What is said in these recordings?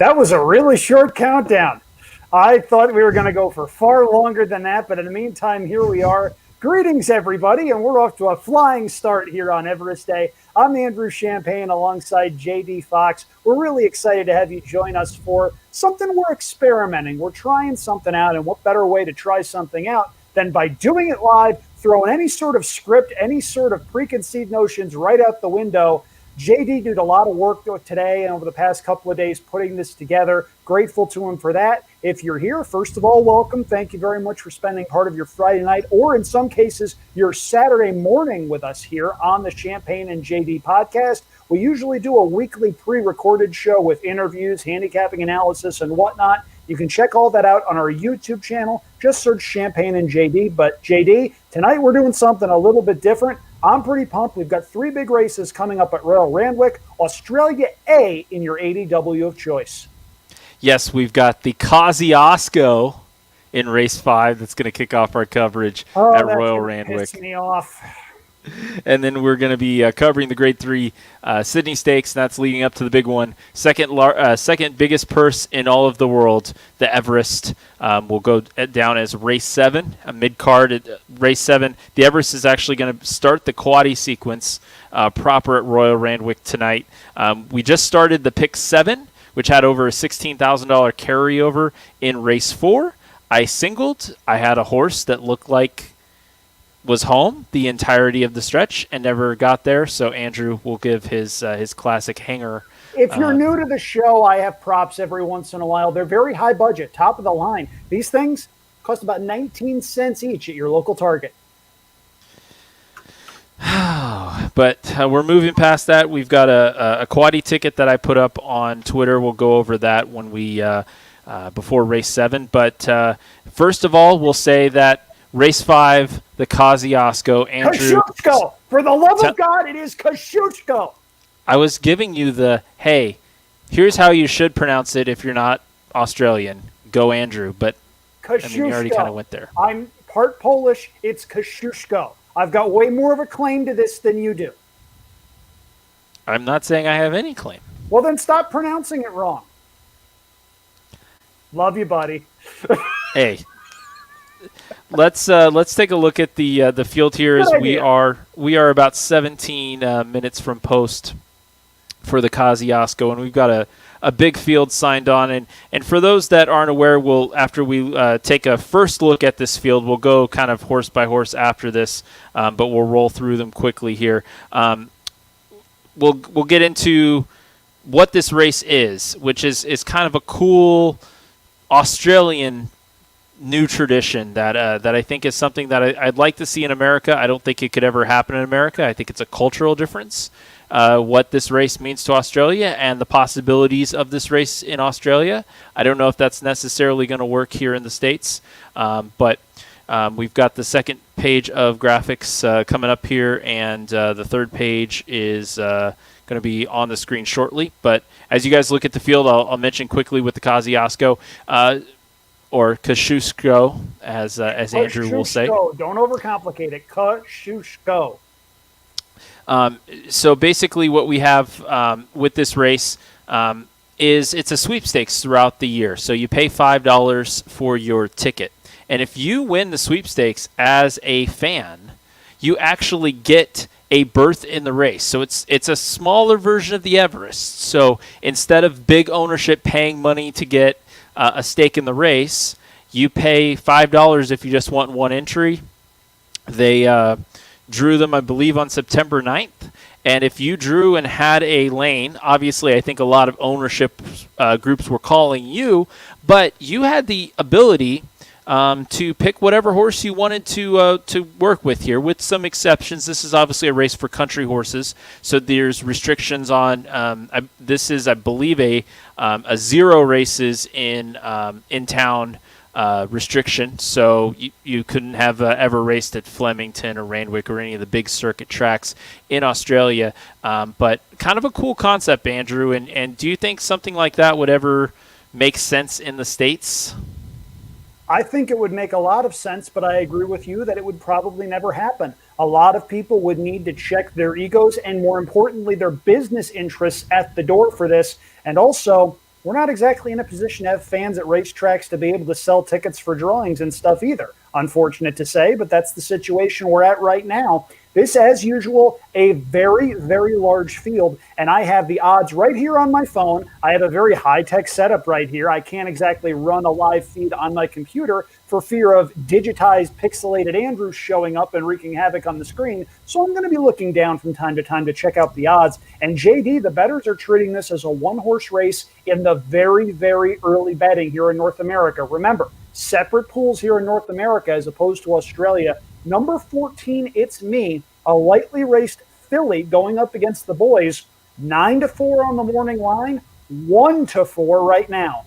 That was a really short countdown. I thought we were going to go for far longer than that, but in the meantime, here we are. Greetings, everybody, and we're off to a flying start here on Everest Day. I'm Andrew Champagne alongside J.D. Fox. We're really excited to have you join us for something we're experimenting. We're trying something out, and what better way to try something out than by doing it live, throwing any sort of script, any sort of preconceived notions right out the window. JD did a lot of work today and over the past couple of days putting this together. Grateful to him for that. If you're here, first of all, welcome. Thank you very much for spending part of your Friday night, or in some cases, your Saturday morning with us here on the Champagne and JD podcast. We usually do a weekly pre-recorded show with interviews, handicapping analysis, and whatnot. You can check all that out on our YouTube channel. Just search Champagne and JD. But JD, tonight we're doing something a little bit different. I'm pretty pumped. We've got 3 big races coming up at Royal Randwick, Australia A in your ADW of choice. Yes, we've got the Kosciuszko in race 5 that's going to kick off our coverage at Royal Randwick. Piss me off. And then we're going to be covering the Grade 3 Sydney Stakes, and that's leading up to the big one. Second biggest purse in all of the world, the Everest, will go down as race 7, a mid-card at race 7. The Everest is actually going to start the quaddie sequence proper at Royal Randwick tonight. We just started the pick 7, which had over a $16,000 carryover in race 4. I singled. I had a horse that looked like was home the entirety of the stretch and never got there. So Andrew will give his classic hanger. If you're new to the show, I have props every once in a while. They're very high budget, top of the line. These things cost about 19 cents each at your local Target. But we're moving past that. We've got a quaddie ticket that I put up on Twitter. We'll go over that when we before race 7. But first of all, we'll say that race 5, the Kosciuszko. Andrew, Kosciuszko! For the love of God, it is Kosciuszko! I was giving you the, hey, here's how you should pronounce it if you're not Australian. Go Andrew. But I mean, you already kind of went there. I'm part Polish. It's Kosciuszko. I've got way more of a claim to this than you do. I'm not saying I have any claim. Well, then stop pronouncing it wrong. Love you, buddy. Hey. Let's take a look at the field here as we are about 17 minutes from post for the Kosciuszko, and we've got a big field signed on. And for those that aren't aware, after we take a first look at this field, we'll go kind of horse by horse after this, but we'll roll through them quickly here. We'll get into what this race is, which is kind of a cool Australian new tradition that I think is something that I'd like to see in America. I don't think it could ever happen in America. I think it's a cultural difference, what this race means to Australia and the possibilities of this race in Australia. I don't know if that's necessarily going to work here in the States, but we've got the second page of graphics coming up here, and the third page is going to be on the screen shortly. But as you guys look at the field, I'll mention quickly with the Kosciuszko, or Kosciuszko, as Andrew will say. Don't overcomplicate it. Kosciuszko. So basically what we have with this race is it's a sweepstakes throughout the year. So you pay $5 for your ticket. And if you win the sweepstakes as a fan, you actually get a berth in the race. So it's a smaller version of the Everest. So instead of big ownership paying money to get a stake in the race, you pay $5 if you just want one entry. They drew them, I believe, on September 9th. And if you drew and had a lane, obviously I think a lot of ownership groups were calling you, but you had the ability to pick whatever horse you wanted to work with here, with some exceptions. This is obviously a race for country horses, so there's restrictions on. This is, I believe, a 0 races in town restriction. So you couldn't have ever raced at Flemington or Randwick or any of the big circuit tracks in Australia. But kind of a cool concept, Andrew. And do you think something like that would ever make sense in the States? I think it would make a lot of sense, but I agree with you that it would probably never happen. A lot of people would need to check their egos and, more importantly, their business interests at the door for this. And also, we're not exactly in a position to have fans at racetracks to be able to sell tickets for drawings and stuff either. Unfortunate to say, but that's the situation we're at right now. This, as usual, a very, very large field, and I have the odds right here on my phone. I have a very high-tech setup right here. I can't exactly run a live feed on my computer for fear of digitized, pixelated Andrew showing up and wreaking havoc on the screen. So I'm going to be looking down from time to time to check out the odds. And JD, the bettors are treating this as a one-horse race in the very, very early betting here in North America. Remember, separate pools here in North America as opposed to Australia. Number 14, It's Me, a lightly raced filly going up against the boys. 9-4 on the morning line, 1-4 right now.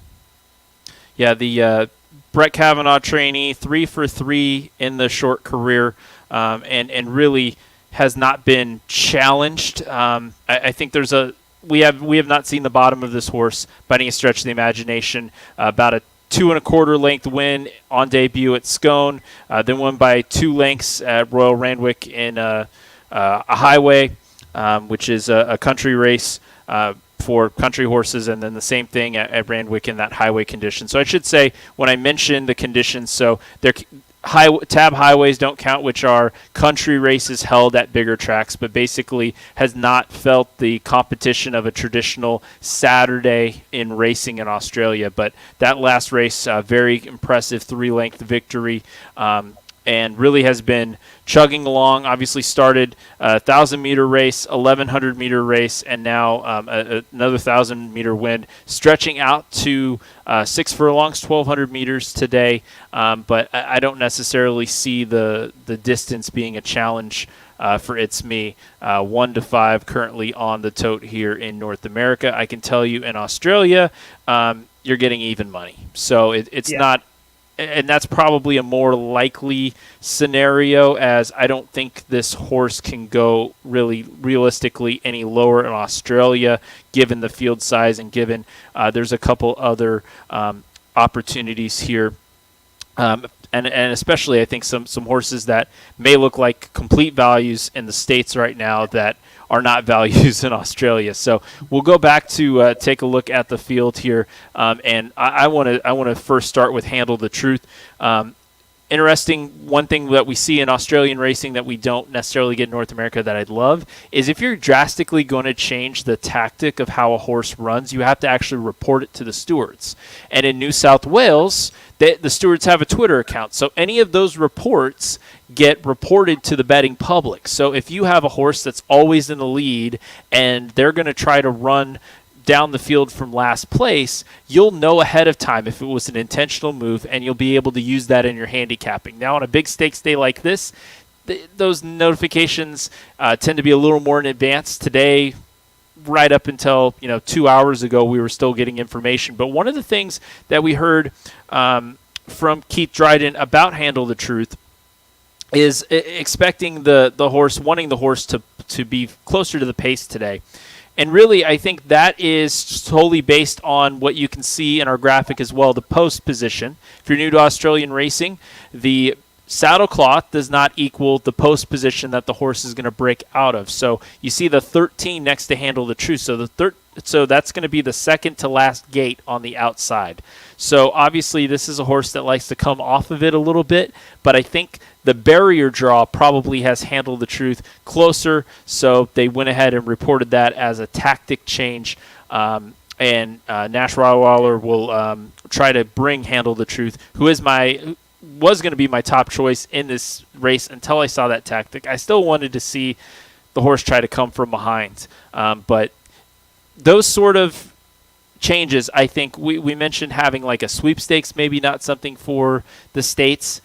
Yeah, the Brett Kavanaugh trainee, 3 for 3 in the short career, and really has not been challenged. I think we have not seen the bottom of this horse by any stretch of the imagination. About a 2 1/4 length win on debut at Scone, then won by 2 lengths at Royal Randwick in a highway, which is a country race for country horses, and then the same thing at Randwick in that highway condition. So I should say, when I mentioned the conditions, so they're tab highways don't count, which are country races held at bigger tracks, but basically has not felt the competition of a traditional Saturday in racing in Australia. But that last race, very impressive 3-length victory, and really has been chugging along. Obviously started a 1,000-meter race, 1,100-meter race, and now another 1,000-meter win, stretching out to 6 furlongs, 1,200 meters today. But I don't necessarily see the distance being a challenge for It's Me. 1-5 currently on the tote here in North America. I can tell you in Australia, you're getting even money. So it's not. And that's probably a more likely scenario, as I don't think this horse can go really realistically any lower in Australia, given the field size and given there's a couple other opportunities here. And especially I think some horses that may look like complete values in the States right now that are not values in Australia. So we'll go back to take a look at the field here, and I want to first start with Handle the Truth. Interesting, one thing that we see in Australian racing that we don't necessarily get in North America that I'd love is if you're drastically going to change the tactic of how a horse runs, you have to actually report it to the stewards. And in New South Wales, the stewards have a Twitter account. So any of those reports get reported to the betting public. So if you have a horse that's always in the lead and they're going to try to run down the field from last place, you'll know ahead of time if it was an intentional move, and you'll be able to use that in your handicapping. Now, on a big stakes day like this, those notifications tend to be a little more in advance. Today, right up until 2 hours ago, we were still getting information. But one of the things that we heard from Keith Dryden about Handle the Truth is expecting the horse, wanting the horse to be closer to the pace today. And really, I think that is totally based on what you can see in our graphic as well, the post position. If you're new to Australian racing, the saddle cloth does not equal the post position that the horse is going to break out of. So you see the 13 next to Handle the Truth. So that's going to be the second to last gate on the outside. So obviously this is a horse that likes to come off of it a little bit, but I think the barrier draw probably has Handle the Truth closer, so they went ahead and reported that as a tactic change. And Nash Rottweiler will try to bring Handle the Truth, who was going to be my top choice in this race until I saw that tactic. I still wanted to see the horse try to come from behind, but those sort of changes, I think we mentioned having like a sweepstakes, maybe not something for the States.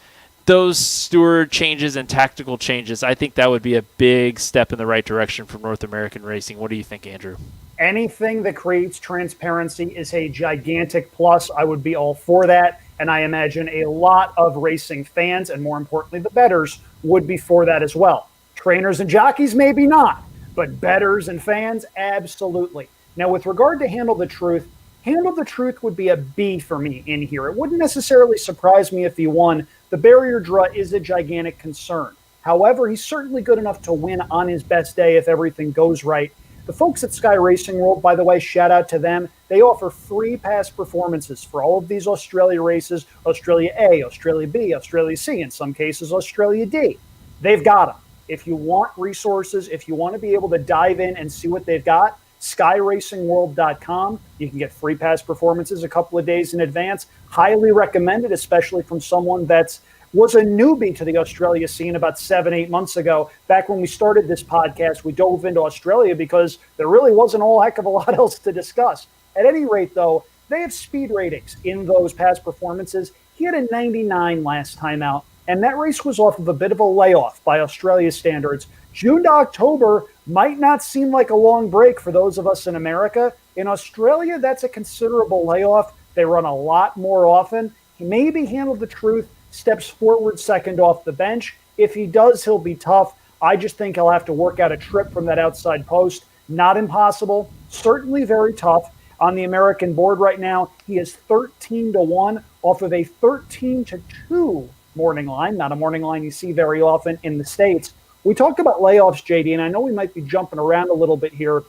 Those steward changes and tactical changes, I think that would be a big step in the right direction for North American racing. What do you think, Andrew? Anything that creates transparency is a gigantic plus. I would be all for that. And I imagine a lot of racing fans, and more importantly, the bettors, would be for that as well. Trainers and jockeys, maybe not, but bettors and fans, absolutely. Now, with regard to Handle the Truth would be a B for me in here. It wouldn't necessarily surprise me if he won. The barrier draw is a gigantic concern. However, he's certainly good enough to win on his best day if everything goes right. The folks at Sky Racing World, by the way, shout out to them. They offer free past performances for all of these Australia races, Australia A, Australia B, Australia C, in some cases, Australia D. They've got them. If you want resources, if you want to be able to dive in and see what they've got, skyracingworld.com. You can get free pass performances a couple of days in advance. Highly recommended, especially from someone that was a newbie to the Australia scene about 7-8 months ago. Back when we started this podcast, we dove into Australia because there really wasn't a whole heck of a lot else to discuss. At any rate, though, they have speed ratings in those past performances. He had a 99 last time out, and that race was off of a bit of a layoff by Australia standards. June to October might not seem like a long break for those of us in America. In Australia, that's a considerable layoff. They run a lot more often. He maybe handled the truth, steps forward second off the bench. If he does, he'll be tough. I just think he'll have to work out a trip from that outside post. Not impossible, certainly very tough. On the American board right now, he is 13-1 off of a 13-2 morning line, not a morning line you see very often in the States. We talked about layoffs, JD, and I know we might be jumping around a little bit here.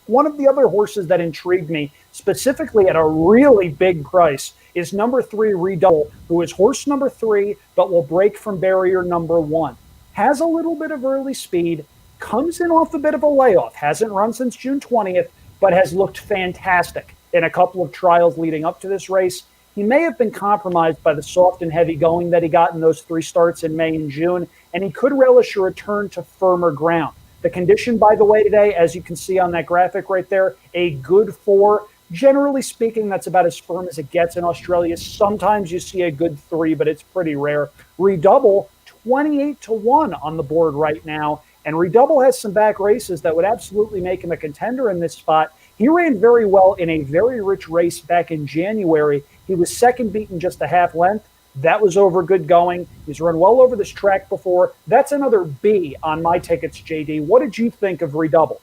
One of the other horses that intrigued me, specifically at a really big price, is number 3, Redouble, who is horse number 3, but will break from barrier number 1. Has a little bit of early speed, comes in off a bit of a layoff, hasn't run since June 20th, but has looked fantastic in a couple of trials leading up to this race. He may have been compromised by the soft and heavy going that he got in those 3 starts in May and June, and he could relish a return to firmer ground. The condition, by the way, today, as you can see on that graphic right there, a good 4. Generally speaking, that's about as firm as it gets in Australia. Sometimes you see a good 3, but it's pretty rare. Redouble, 28-1 on the board right now. And Redouble has some back races that would absolutely make him a contender in this spot. He ran very well in a very rich race back in January. He was second beaten just a half length. That was over good going. He's run well over this track before. That's another B on my tickets, JD. What did you think of Redouble?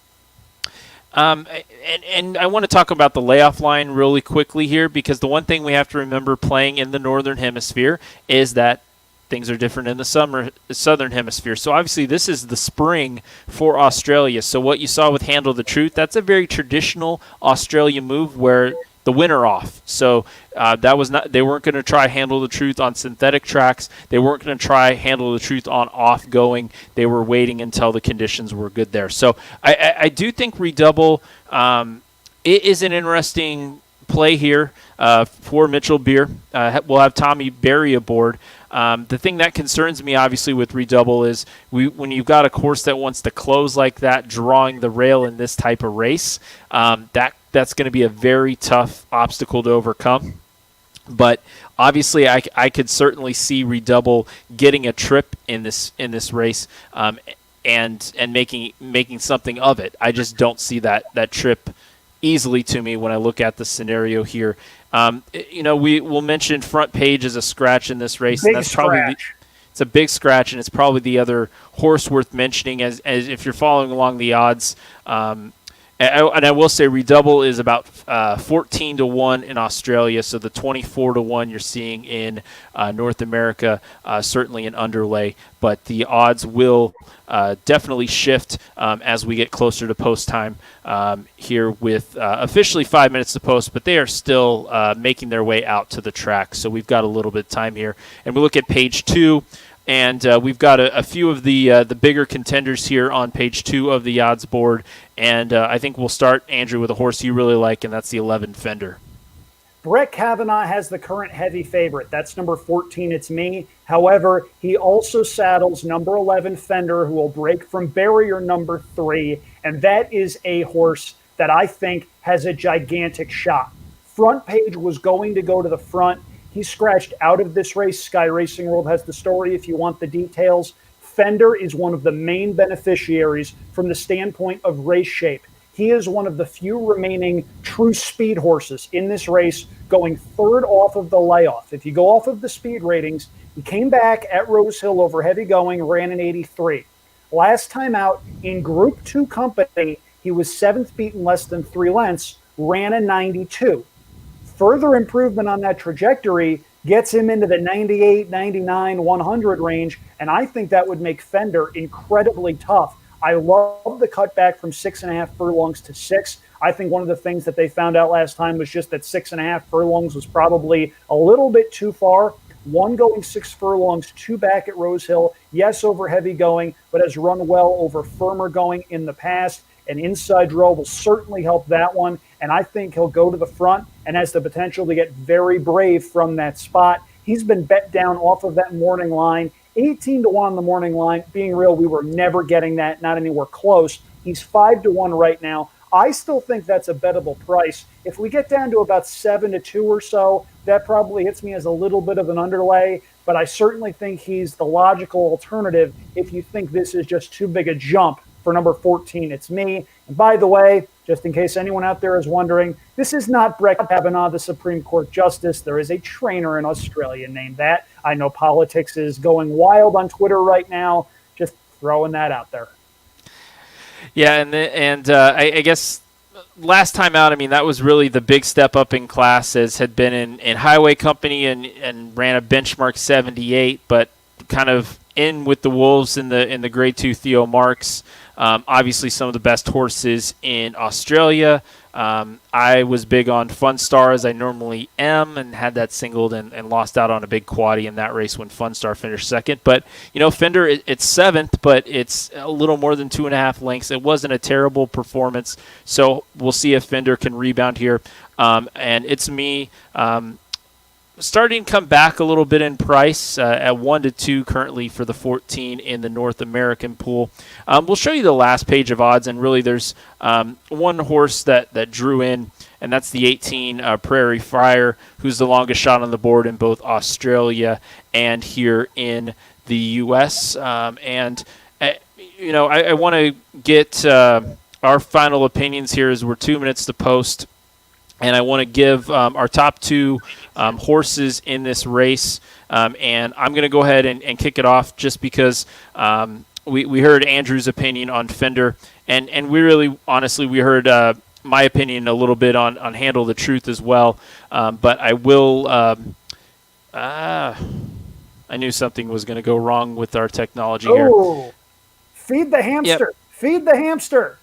And I want to talk about the layoff line really quickly here, because the one thing we have to remember playing in the Northern Hemisphere is that things are different in the Southern Hemisphere. So obviously this is the spring for Australia. So what you saw with Handle the Truth, that's a very traditional Australia move where the winter off. So that was not. They weren't going to try Handle the Truth on synthetic tracks. They weren't going to try Handle the Truth on off going. They were waiting until the conditions were good there. So I do think Redouble it is an interesting play here for Mitchell Beer. We'll have Tommy Berry aboard. The thing that concerns me, obviously, with Redouble is when you've got a course that wants to close like that, drawing the rail in this type of race, that's going to be a very tough obstacle to overcome. But obviously, I could certainly see Redouble getting a trip in this race and making something of it. I just don't see that trip easily to me when I look at the scenario here. We'll mention Front Page as a scratch in this race. Big and that's probably it's a big scratch, and it's probably the other horse worth mentioning as if you're following along the odds. And I will say Redouble is about 14-1 in Australia, so the 24-1 you're seeing in North America, certainly an underlay, but the odds will definitely shift as we get closer to post time here with officially 5 minutes to post, but they are still making their way out to the track, so we've got a little bit of time here. And we look at page 2. And we've got a few of the bigger contenders here on page 2 of the odds board. And I think we'll start, Andrew, with a horse you really like, and that's the 11 Fender. Brett Kavanaugh has the current heavy favorite. That's number 14. It's me. However, he also saddles number 11 Fender, who will break from barrier number 3. And that is a horse that I think has a gigantic shot. Front Page was going to go to the front. He scratched out of this race. Sky Racing World has the story if you want the details. Fender is one of the main beneficiaries from the standpoint of race shape. He is one of the few remaining true speed horses in this race, going third off of the layoff. If you go off of the speed ratings, he came back at Rose Hill over heavy going, ran an 83. Last time out in Group 2 company, he was 7th beaten less than 3 lengths, ran a 92. Further improvement on that trajectory gets him into the 98, 99, 100 range, and I think that would make Fender incredibly tough. I love the cutback from 6.5 furlongs to 6. I think one of the things that they found out last time was just that 6.5 furlongs was probably a little bit too far. One going 6 furlongs, 2 back at Rose Hill. Yes, over heavy going, but has run well over firmer going in the past. An inside draw will certainly help that one. And I think he'll go to the front and has the potential to get very brave from that spot. He's been bet down off of that morning line. 18-1 on the morning line. Being real, we were never getting that, not anywhere close. He's 5-1 right now. I still think that's a bettable price. If we get down to about 7-2 or so, that probably hits me as a little bit of an underlay, but I certainly think he's the logical alternative if you think this is just too big a jump for number 14. It's me. And by the way, just in case anyone out there is wondering, this is not Brett Kavanaugh, the Supreme Court Justice. There is a trainer in Australia named that. I know politics is going wild on Twitter right now. Just throwing that out there. Yeah, I guess last time out, I mean, that was really the big step up in class, as had been in Highway Company and ran a benchmark 78, but kind of in with the Wolves in the Grade 2 Theo Marks. Obviously, some of the best horses in Australia. I was big on Fun Star, as I normally am, and had that singled and lost out on a big quaddie in that race when Fun Star finished second. But, Fender, it's seventh, but it's a little more than 2.5 lengths. It wasn't a terrible performance, so we'll see if Fender can rebound here. And it's me. Starting to come back a little bit in price at 1-2 currently for the 14 in the North American pool. We'll show you the last page of odds, and really there's one horse that drew in, and that's the 18 Prairie Fire, who's the longest shot on the board in both Australia and here in the U.S. I want to get our final opinions here as we're 2 minutes to post. And I want to give our top two horses in this race. And I'm going to go ahead and kick it off just because we heard Andrew's opinion on Fender. And we really, honestly, we heard my opinion a little bit on Handle the Truth as well. But I will I knew something was going to go wrong with our technology here. Feed the hamster. Yep. Feed the hamster.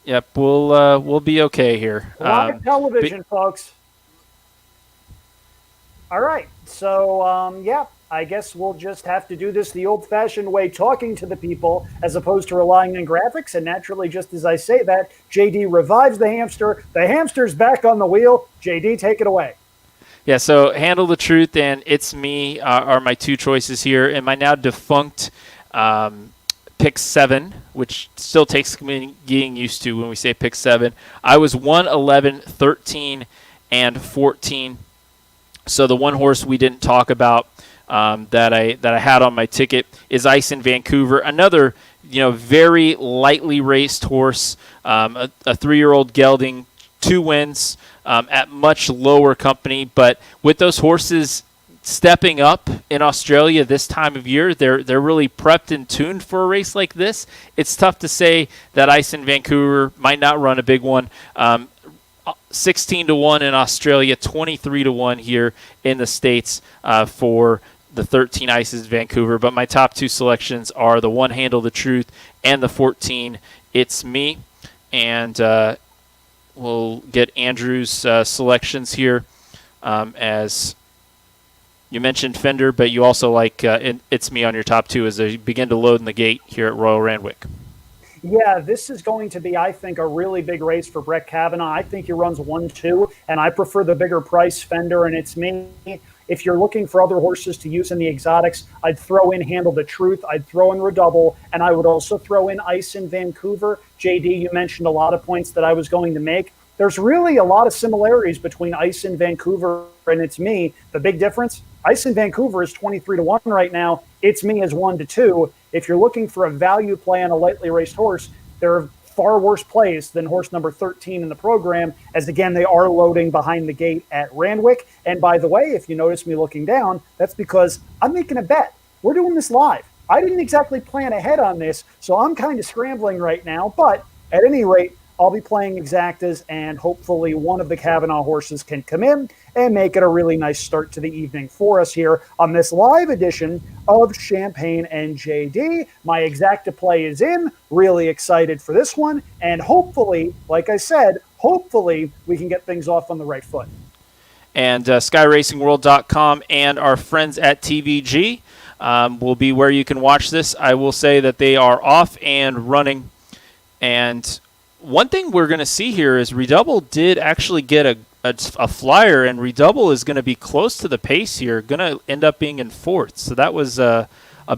Yep, we'll be okay here. Live television, folks. All right, so I guess we'll just have to do this the old-fashioned way, talking to the people as opposed to relying on graphics. And naturally, just as I say that, J.D. revives the hamster. The hamster's back on the wheel. J.D., take it away. Yeah, so Handle the Truth and It's Me are my two choices here. And my now defunct pick 7, which still takes getting used to when we say pick 7. I was 1, 11, 13, and 14. So the one horse we didn't talk about that I had on my ticket is Ice in Vancouver. Another very lightly raced horse, a 3-year-old gelding, 2 wins at much lower company. But with those horses stepping up in Australia this time of year, they're really prepped and tuned for a race like this. It's tough to say that Ice in Vancouver might not run a big one. 16-1 in Australia, 23-1 here in the States for the 13 Ices Vancouver. But my top two selections are the 1 Handle the Truth and the 14 It's Me. And we'll get Andrew's selections here as you mentioned Fender, but you also like It's Me on your top two as they begin to load in the gate here at Royal Randwick. Yeah, this is going to be, I think, a really big race for Brett Kavanaugh. I think he runs 1-2, and I prefer the bigger price Fender and It's Me. If you're looking for other horses to use in the exotics, I'd throw in Handle the Truth, I'd throw in Redouble, and I would also throw in Ice in Vancouver. JD, you mentioned a lot of points that I was going to make. There's really a lot of similarities between Ice in Vancouver and It's Me. The big difference, Ice in Vancouver is 23-1 right now. It's Me is 1-2. If you're looking for a value play on a lightly raced horse, there are far worse plays than horse number 13 in the program, as again, they are loading behind the gate at Randwick. And by the way, if you notice me looking down, that's because I'm making a bet. We're doing this live. I didn't exactly plan ahead on this, so I'm kind of scrambling right now. But at any rate, I'll be playing exactas, and hopefully one of the Kavanaugh horses can come in and make it a really nice start to the evening for us here on this live edition of Champagne and JD. My exacta play is in. Really excited for this one. And hopefully, like I said, hopefully we can get things off on the right foot. And skyracingworld.com and our friends at TVG will be where you can watch this. I will say that they are off and running. And one thing we're going to see here is Redouble did actually get a flyer, and Redouble is going to be close to the pace here, going to end up being in fourth. So that was a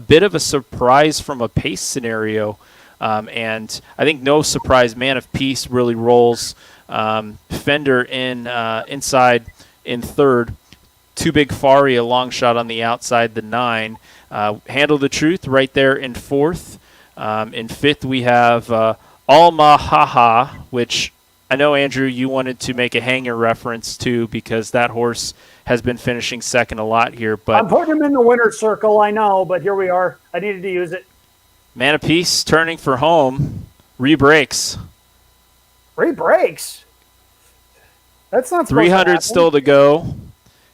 bit of a surprise from a pace scenario. And I think no surprise, Man of Peace really rolls. Fender inside in third. Too Big Fari, a long shot on the outside, the 9. Handle the Truth right there in fourth. In fifth, we have Alma Haha, which I know, Andrew, you wanted to make a hanger reference to because that horse has been finishing second a lot here. But I'm putting him in the winner's circle, I know, but here we are. I needed to use it. Man of Peace turning for home. Rebreaks. Rebreaks? That's not 300 still to go.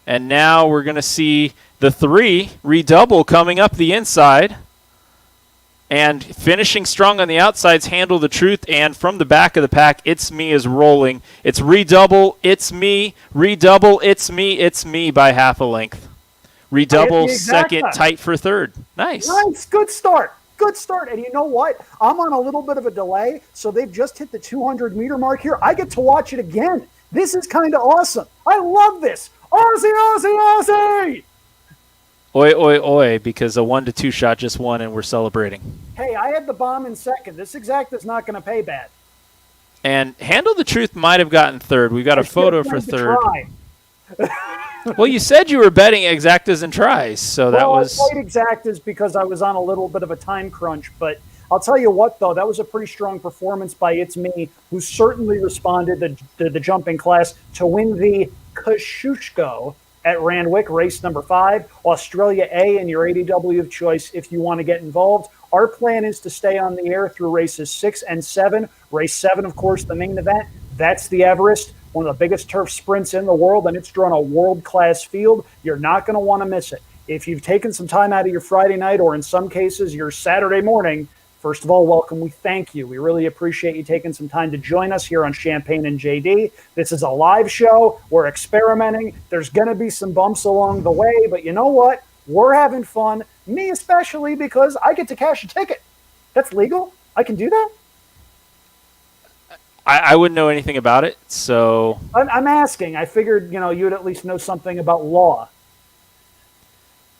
And now we're going to see the 3, Redouble, coming up the inside. And finishing strong on the outsides, Handle the Truth. And from the back of the pack, It's Me is rolling. It's Redouble, It's Me, Redouble, It's Me by half a length. Redouble second, tight for third. Nice. Good start. Good start. And you know what? I'm on a little bit of a delay, so they've just hit the 200-meter mark here. I get to watch it again. This is kind of awesome. I love this. Aussie, Aussie, Aussie! Oi, oi, oi, because a 1-2 shot just won and we're celebrating. Hey, I had the bomb in second. This exacta's not going to pay bad. And Handle the Truth might have gotten third. We got a photo for third. Well, you said you were betting exactas and tries, so that was... I played exactas because I was on a little bit of a time crunch, but I'll tell you what, though, that was a pretty strong performance by It's Me, who certainly responded to the jumping class to win the Kosciuszko at Randwick, race number 5, Australia A in your ADW of choice if you want to get involved. Our plan is to stay on the air through races 6 and 7. Race 7, of course, the main event. That's the Everest, one of the biggest turf sprints in the world, and it's drawn a world-class field. You're not going to want to miss it. If you've taken some time out of your Friday night, or in some cases your Saturday morning, first of all, welcome. We thank you. We really appreciate you taking some time to join us here on Champagne and JD. This is a live show. We're experimenting. There's going to be some bumps along the way, but you know what? We're having fun. Me especially, because I get to cash a ticket. That's legal. I can do that. I wouldn't know anything about it, so... I'm asking. I figured, you'd at least know something about law.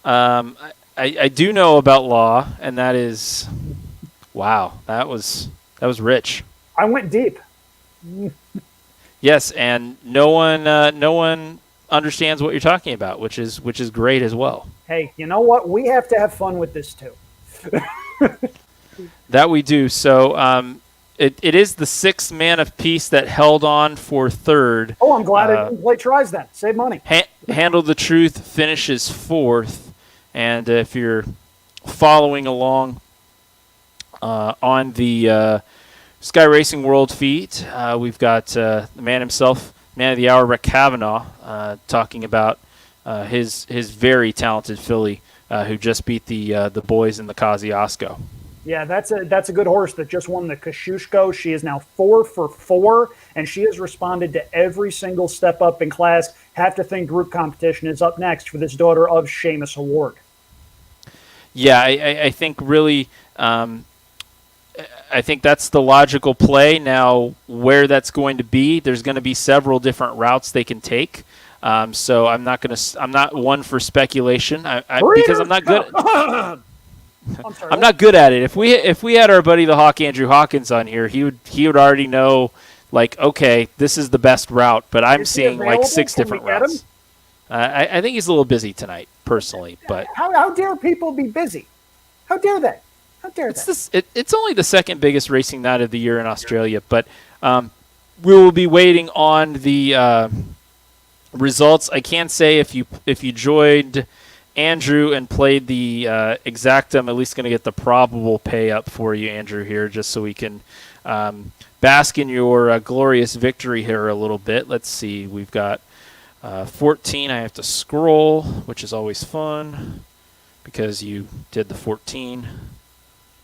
I do know about law, and that is... Wow, that was rich. I went deep. Yes, and no one understands what you're talking about, which is great as well. Hey, you know what? We have to have fun with this too. That we do. So it is the 6th Man of Peace that held on for third. Oh, I'm glad I didn't play tries then. Save money. Handle the Truth finishes 4th, and if you're following along on the Sky Racing World feed, we've got the man himself, Man of the Hour, Rick Kavanaugh, talking about his very talented filly who just beat the boys in the Kosciuszko. Yeah, that's a good horse that just won the Kosciuszko. She is now 4 for 4, and she has responded to every single step up in class. Have to think group competition is up next for this daughter of Seamus Award. Yeah, I think really... I think that's the logical play. Now, where that's going to be, there's going to be several different routes they can take. So I'm not one for speculation. Because I'm not good. I'm not good at it. If we had our buddy the Hawk Andrew Hawkins on here, he would already know. Like, okay, this is the best route. But I'm seeing like 6 different routes. I think he's a little busy tonight, personally. But how dare people be busy? How dare they? It's only the 2nd biggest racing night of the year in Australia, but we will be waiting on the results. I can say if you joined Andrew and played the exacta, I'm at least going to get the probable pay up for you, Andrew, here, just so we can bask in your glorious victory here a little bit. Let's see. We've got 14. I have to scroll, which is always fun because you did the 14.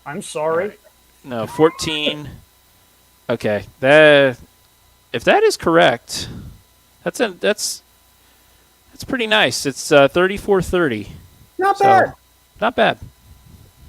I'm sorry. Right. No, 14. Okay. If that is correct, that's pretty nice. It's 34-30. Not bad. Not bad.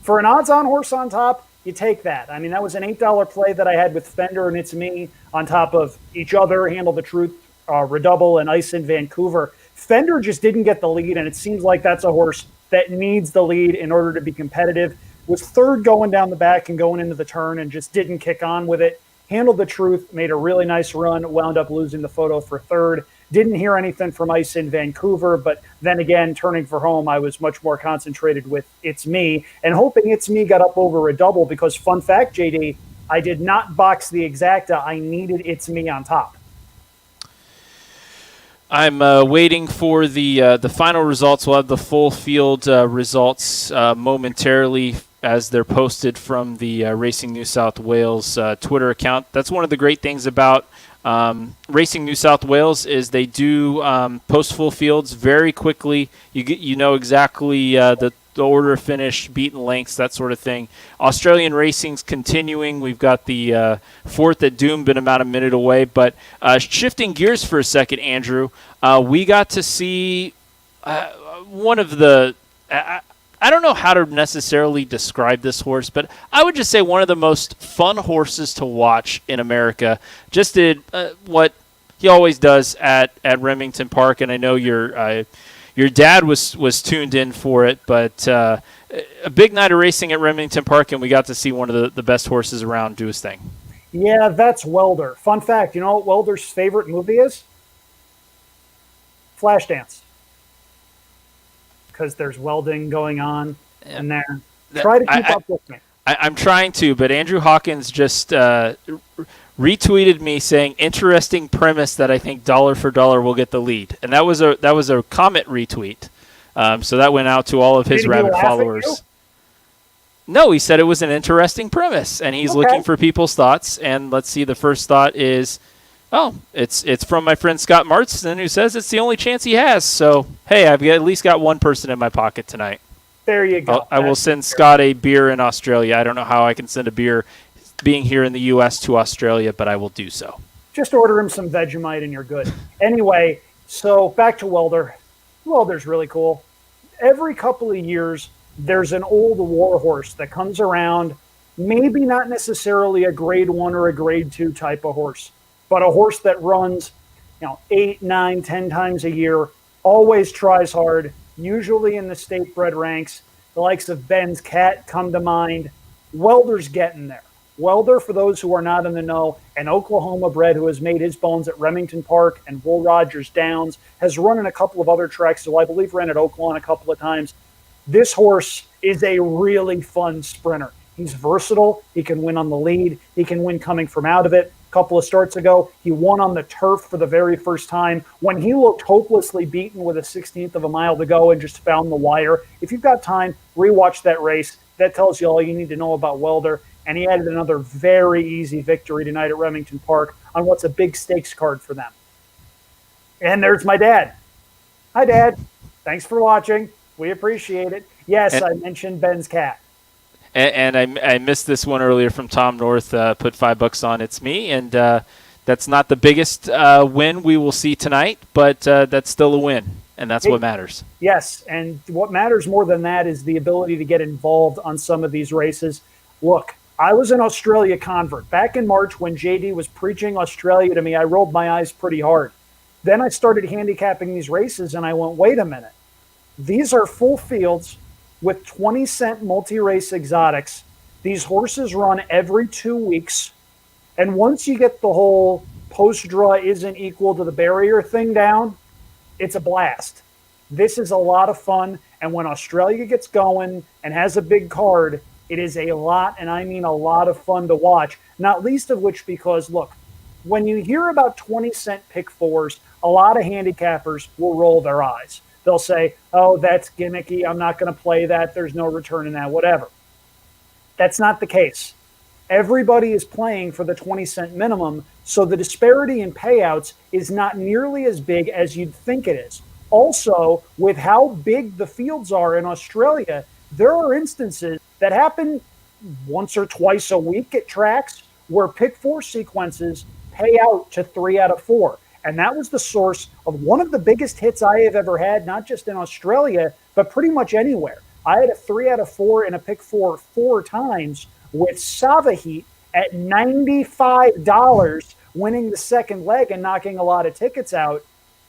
For an odds-on horse on top, you take that. I mean, that was an $8 play that I had with Fender and It's Me on top of each other, Handle the Truth, Redouble, and Ice in Vancouver. Fender just didn't get the lead, and it seems like that's a horse that needs the lead in order to be competitive. Was third going down the back and going into the turn and just didn't kick on with it. Handled the Truth, made a really nice run, wound up losing the photo for third. Didn't hear anything from Ice in Vancouver, but then again, turning for home, I was much more concentrated with It's Me and hoping It's Me got up over a double because, fun fact, JD, I did not box the exacta. I needed It's Me on top. I'm waiting for the final results. We'll have the full field results momentarily as they're posted from the Racing New South Wales Twitter account. That's one of the great things about Racing New South Wales is they do post full fields very quickly. You know exactly the order of finish, beaten lengths, that sort of thing. Australian racing's continuing. We've got the fourth at Doom, about a minute away. But shifting gears for a second, Andrew, we got to see one of the I don't know how to necessarily describe this horse, but I would just say one of the most fun horses to watch in America. Just did what he always does at Remington Park, and I know your dad was tuned in for it, but a big night of racing at Remington Park, and we got to see one of the best horses around do his thing. Yeah, that's Welder. Fun fact, you know what Welder's favorite movie is? Flashdance. Because there's welding going on in there. Try to keep up with me. I'm trying to, but Andrew Hawkins just retweeted me saying, interesting premise that I think dollar for dollar will get the lead. And that was a comment retweet. So that went out to all of his rabid followers. No, he said it was an interesting premise, and he's looking for people's thoughts. And let's see, the first thought is, it's from my friend Scott Marston, who says it's the only chance he has. So, hey, I've at least got one person in my pocket tonight. There you go. I will send Scott a beer in Australia. I don't know how I can send a beer being here in the U.S. to Australia, but I will do so. Just order him some Vegemite and you're good. Anyway, so back to Welder. Welder's really cool. Every couple of years, there's an old war horse that comes around, maybe not necessarily a grade 1 or a grade 2 type of horse, but a horse that runs 8, 9, 10 times a year, always tries hard, usually in the state-bred ranks. The likes of Ben's Cat come to mind. Welder's getting there. Welder, for those who are not in the know, an Oklahoma bred who has made his bones at Remington Park and Will Rogers Downs, has run in a couple of other tracks, so I believe ran at Oaklawn a couple of times. This horse is a really fun sprinter. He's versatile. He can win on the lead. He can win coming from out of it. A couple of starts ago, he won on the turf for the very first time when he looked hopelessly beaten with a 16th of a mile to go and just found the wire. If you've got time, rewatch that race. That tells you all you need to know about Welder. And he added another very easy victory tonight at Remington Park on what's a big stakes card for them. And there's my dad. Hi, Dad. Thanks for watching. We appreciate it. Yes, I mentioned Ben's Cat. And I missed this one earlier from Tom North, put $5 on It's Me, and that's not the biggest win we will see tonight, but that's still a win, and that's what matters. Yes, and what matters more than that is the ability to get involved on some of these races. Look, I was an Australia convert. Back in March when J.D. was preaching Australia to me, I rolled my eyes pretty hard. Then I started handicapping these races, and I went, wait a minute. These are full fields with 20-cent multi-race exotics. These horses run every 2 weeks. And once you get the whole post-draw isn't equal to the barrier thing down, it's a blast. This is a lot of fun. And when Australia gets going and has a big card, it is a lot, and I mean a lot of fun to watch. Not least of which because, look, when you hear about 20-cent pick fours, a lot of handicappers will roll their eyes. They'll say, oh, that's gimmicky. I'm not going to play that. There's no return in that, whatever. That's not the case. everybody is playing for the 20-cent minimum, so the disparity in payouts is not nearly as big as you'd think it is. Also, with how big the fields are in Australia, there are instances that happen once or twice a week at tracks where pick four sequences pay out to 3 out of 4. And that was the source of one of the biggest hits I have ever had, not just in Australia, but pretty much anywhere. I had a 3 out of 4 in a pick four times with Savahit at $95 winning the second leg and knocking a lot of tickets out.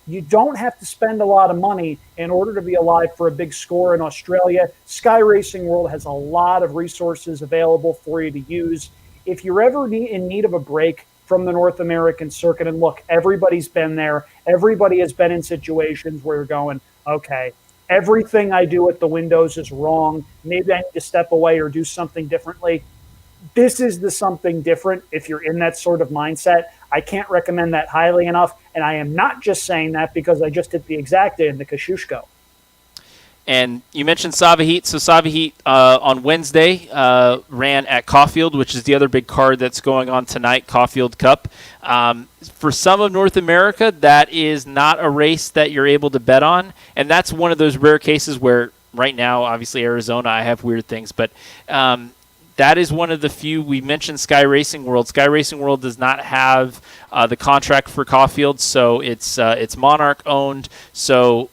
You don't have to spend a lot of money in order to be alive for a big score in Australia. Sky Racing World has a lot of resources available for you to use. If you're ever in need of a break from the North American circuit, and look, everybody's been there. Everybody has been in situations where you're going, okay, everything I do at the windows is wrong. Maybe I need to step away or do something differently. This is the something different if you're in that sort of mindset. I can't recommend that highly enough, and I am not just saying that because I just hit the exact day in the Kosciuszko. And you mentioned Savahit. So Savahit on Wednesday ran at Caulfield, which is the other big card that's going on tonight, Caulfield Cup. For some of North America, that is not a race that you're able to bet on, and that's one of those rare cases where right now, obviously Arizona, I have weird things, but that is one of the few. We mentioned Sky Racing World. Sky Racing World does not have the contract for Caulfield, so it's Monarch owned. So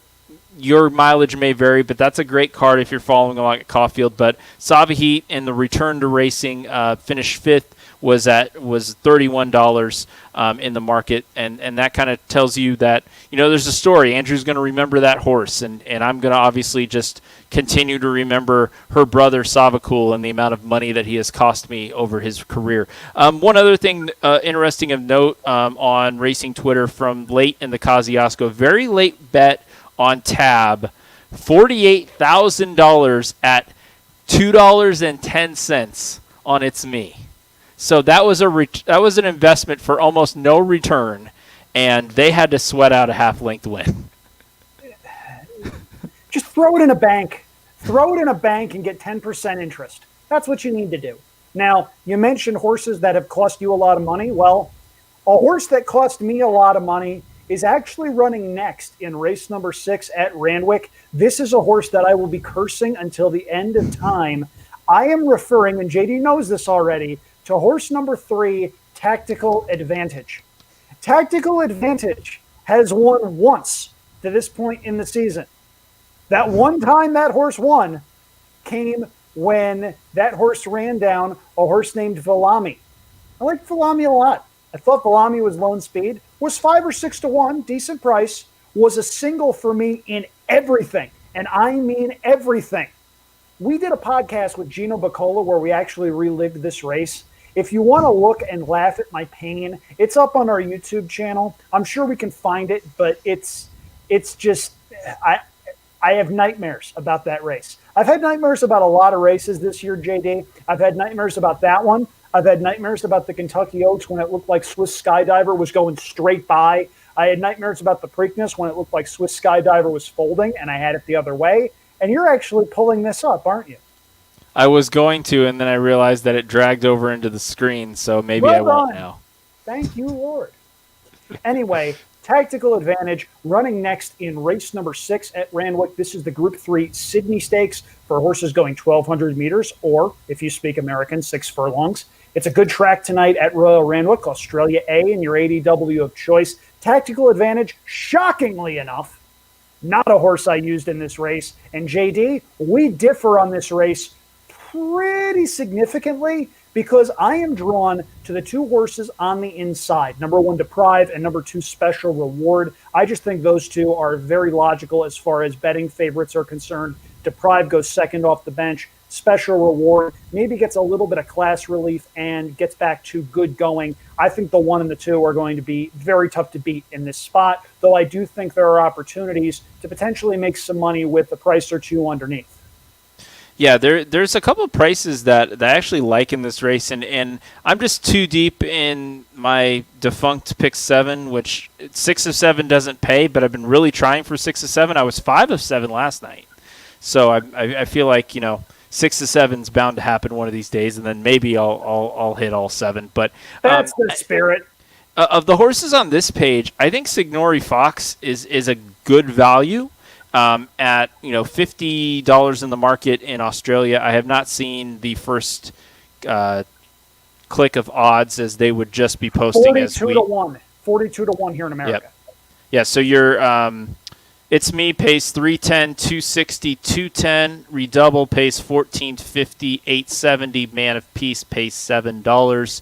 your mileage may vary, but that's a great card if you're following along at Caulfield. But Savahit in the return to racing finished fifth was $31 in the market, and that kind of tells you that there's a story. Andrew's going to remember that horse, and I'm going to obviously just continue to remember her brother Savakul and the amount of money that he has cost me over his career. One other thing interesting of note on racing Twitter from late in the Kosciuszko, very late bet on Tab, $48,000 at $2.10 on It's Me. So that was an investment for almost no return, and they had to sweat out a half-length win. Just throw it in a bank. Throw it in a bank and get 10% interest. That's what you need to do. Now, you mentioned horses that have cost you a lot of money. Well, a horse that cost me a lot of money is actually running next in race number 6 at Randwick. This is a horse that I will be cursing until the end of time. I am referring, and JD knows this already, to horse number 3, Tactical Advantage. Tactical Advantage has won once to this point in the season. That one time that horse won came when that horse ran down a horse named Valami. I like Valami a lot. I thought Valami was lone speed, was 5 or 6 to 1, decent price, was a single for me in everything, and I mean everything. We did a podcast with Gino Baccola where we actually relived this race. If you want to look and laugh at my pain, it's up on our YouTube channel. I'm sure we can find it, but it's just I have nightmares about that race. I've had nightmares about a lot of races this year, JD. I've had nightmares about that one. I've had nightmares about the Kentucky Oaks when it looked like Swiss Skydiver was going straight by. I had nightmares about the Preakness when it looked like Swiss Skydiver was folding, and I had it the other way. And you're actually pulling this up, aren't you? I was going to, and then I realized that it dragged over into the screen, so maybe I won't now. Thank you, Lord. Anyway, Tactical Advantage running next in race number 6 at Randwick. This is the Group 3 Sydney Stakes for horses going 1,200 meters, or, if you speak American, 6 furlongs. It's a good track tonight at Royal Randwick, Australia A, and your ADW of choice. Tactical Advantage, shockingly enough, not a horse I used in this race. And JD, we differ on this race pretty significantly because I am drawn to the 2 horses on the inside. Number 1, Deprive, and number 2, Special Reward. I just think those 2 are very logical as far as betting favorites are concerned. Deprive goes second off the bench. Special Reward maybe gets a little bit of class relief and gets back to good going. I think the 1 and the 2 are going to be very tough to beat in this spot, though I do think there are opportunities to potentially make some money with a price or 2 underneath. Yeah, there's a couple of prices that I actually like in this race, and I'm just too deep in my defunct pick 7, which 6 of 7 doesn't pay, but I've been really trying for 6 of 7. I was 5 of 7 last night. So I feel like, 6 to 7's bound to happen one of these days, and then maybe I'll hit all 7. But That's the spirit. Of the horses on this page, I think Signori Fox is a good value at $50 in the market in Australia. I have not seen the first click of odds, as they would just be posting 42 to 1. 42 to 1 here in America. Yep. Yeah, so you're It's Me pays 310, 260, 210. Redouble pays 1450, 870. Man of Peace pays $7.